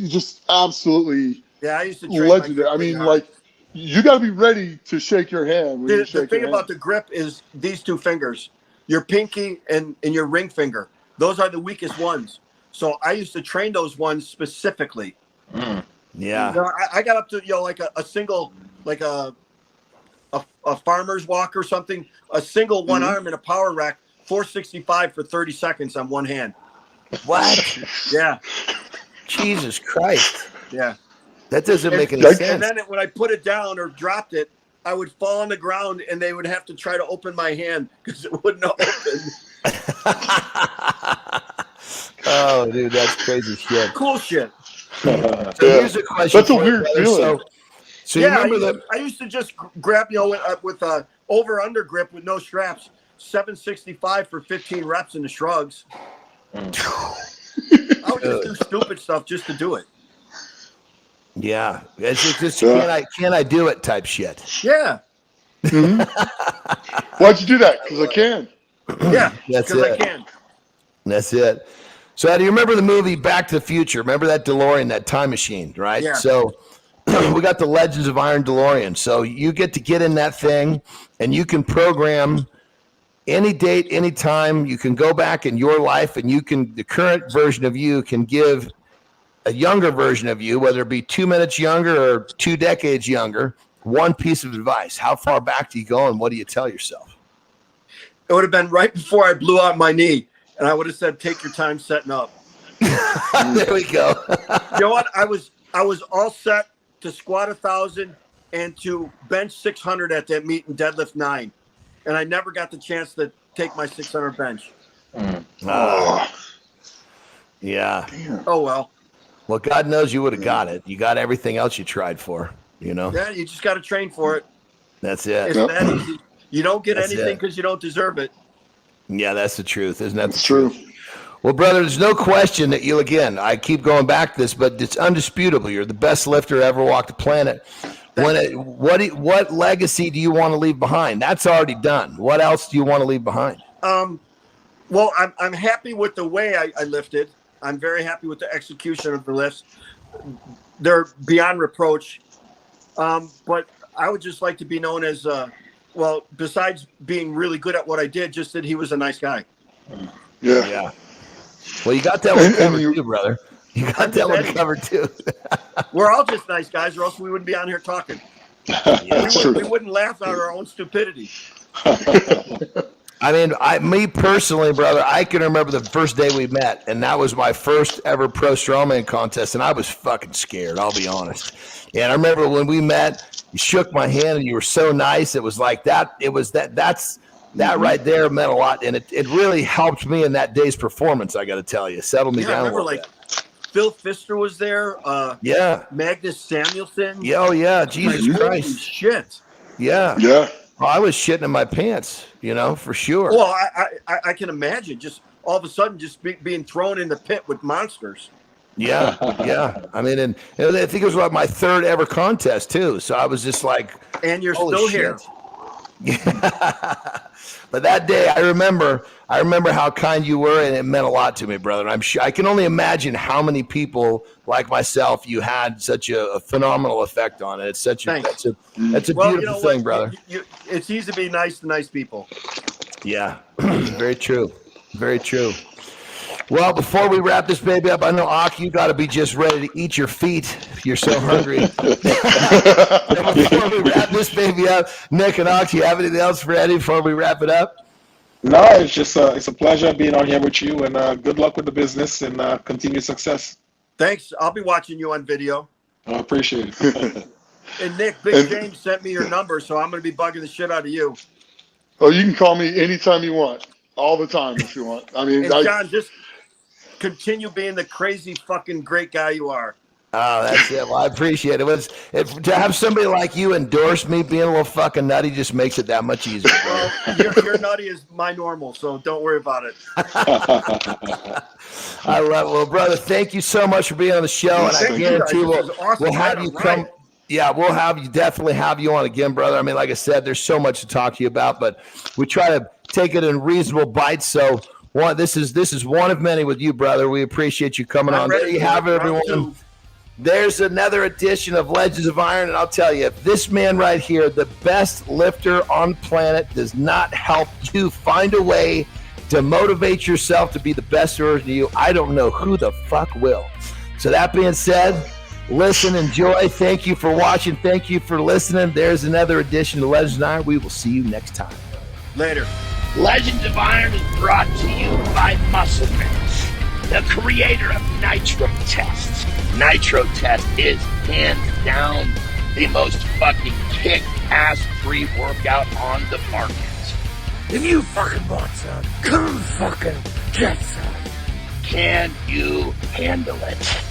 just absolutely I used to train legendary. I mean, like, you got to be ready to shake your hand. When the thing about the grip is these 2 fingers, your pinky and your ring finger. Those are the weakest ones. So I used to train those ones specifically. Yeah. I got up to like a single, like a farmer's walk or something, a single one arm in a power rack, 465 for 30 seconds on one hand. What? Yeah. Jesus Christ. Yeah. That doesn't make any sense. And then when I put it down or dropped it, I would fall on the ground and they would have to try to open my hand because it wouldn't open. Oh, dude, that's crazy shit. Cool shit. So here's a question. That's a weird feeling. So you remember that? I used to just grab, with a over-under grip with no straps, 765 for 15 reps in the shrugs. I would just do stupid stuff just to do it. Yeah, it's just can I do it type shit. Yeah. Why'd you do that? Because I can. Yeah, that's because it. I can. That's it. So do you remember the movie Back to the Future? Remember that DeLorean, that time machine, right? Yeah. So we got the Legends of Iron DeLorean. So you get in that thing and you can program any date, any time. You can go back in your life and the current version of you can give a younger version of you, whether it be 2 minutes younger or 2 decades younger, one piece of advice. How far back do you go and what do you tell yourself? It would have been right before I blew out my knee, and I would have said, "Take your time setting up." There we go. You know what? I was all set to squat 1,000 and to bench 600 at that meet and deadlift 9, and I never got the chance to take my 600 bench. Yeah. Oh well. Well, God knows you would have got it. You got everything else you tried for. Yeah, you just got to train for it. That's it. It's that easy. You don't get That's anything it. because you don't deserve it. Yeah, that's the truth. Isn't that It's the true. truth? Well, brother, there's no question that I keep going back to this, but it's undisputable. You're the best lifter ever walked the planet. What legacy do you want to leave behind? That's already done. What else do you want to leave behind? Well, I'm happy with the way I lifted. I'm very happy with the execution of the lifts. They're beyond reproach. But I would just like to be known as, well, besides being really good at what I did, just that he was a nice guy. Yeah. Well, you got that one And covered you- too, brother. You got that one covered too. We're all just nice guys, or else we wouldn't be on here talking. That's We true. wouldn't laugh at our own stupidity. I mean, me personally, brother, I can remember the first day we met, and that was my first ever pro strongman contest, and I was fucking scared, I'll be honest. And I remember when we met, you shook my hand, and you were so nice. It was like that. It was that right there meant a lot, and it really helped me in that day's performance. I got to tell you, settled me Yeah, I down. remember like Phil Pfister was there. Yeah. Magnus Samuelson. Yeah, oh yeah, Jesus Like, holy Christ. shit. Yeah. Yeah. Well, I was shitting in my pants, for sure. Well, I can imagine just all of a sudden just being thrown in the pit with monsters. Yeah. I mean, and I think it was like my third ever contest too. So I was just like, And you're holy still shit. here. But that day, I remember how kind you were, and it meant a lot to me, brother. I'm sure I can only imagine how many people like myself you had such a phenomenal effect on it. It's such a Thanks. that's a Well, beautiful you know thing, what? brother. It's easy to be nice to nice people. Yeah, very true, very true. Well, before we wrap this baby up, I know, Ak, you got to be just ready to eat your feet. You're so hungry. Before we wrap this baby up, Nick and Ak, do you have anything else ready before we wrap it up? No, it's just it's a pleasure being on here with you, and good luck with the business and continued success. Thanks. I'll be watching you on video. I appreciate it. And Nick, Big James sent me your number, so I'm going to be bugging the shit out of you. Oh, you can call me anytime you want, all the time if you want. I mean, And John, just continue being the crazy fucking great guy you are. Oh, that's it. Well, I appreciate it. To have somebody like you endorse me being a little fucking nutty just makes it that much easier. Well, your nutty is my normal, so don't worry about it. I love it. Well, brother, thank you so much for being on the show, and I Thank you, guys. guarantee This is awesome. we'll have Right you on, come. right. Yeah, we'll definitely have you on again, brother. I mean, like I said, there's so much to talk to you about, but we try to take it in reasonable bites. So this is one of many with you, brother. We appreciate you coming on. There you have it, everyone. There's another edition of Legends of Iron, and I'll tell you, if this man right here, the best lifter on planet, does not help you find a way to motivate yourself to be the best version of you, I don't know who the fuck will. So that being said, listen, enjoy. Thank you for watching. Thank you for listening. There's another edition of Legends of Iron. We will see you next time. Later. Legends of Iron is brought to you by MuscleMeds, the creator of Nitro Tests. Nitro Test is hands down the most fucking kick-ass pre-workout on the market. If you fucking want some, come fucking get some. Can you handle it?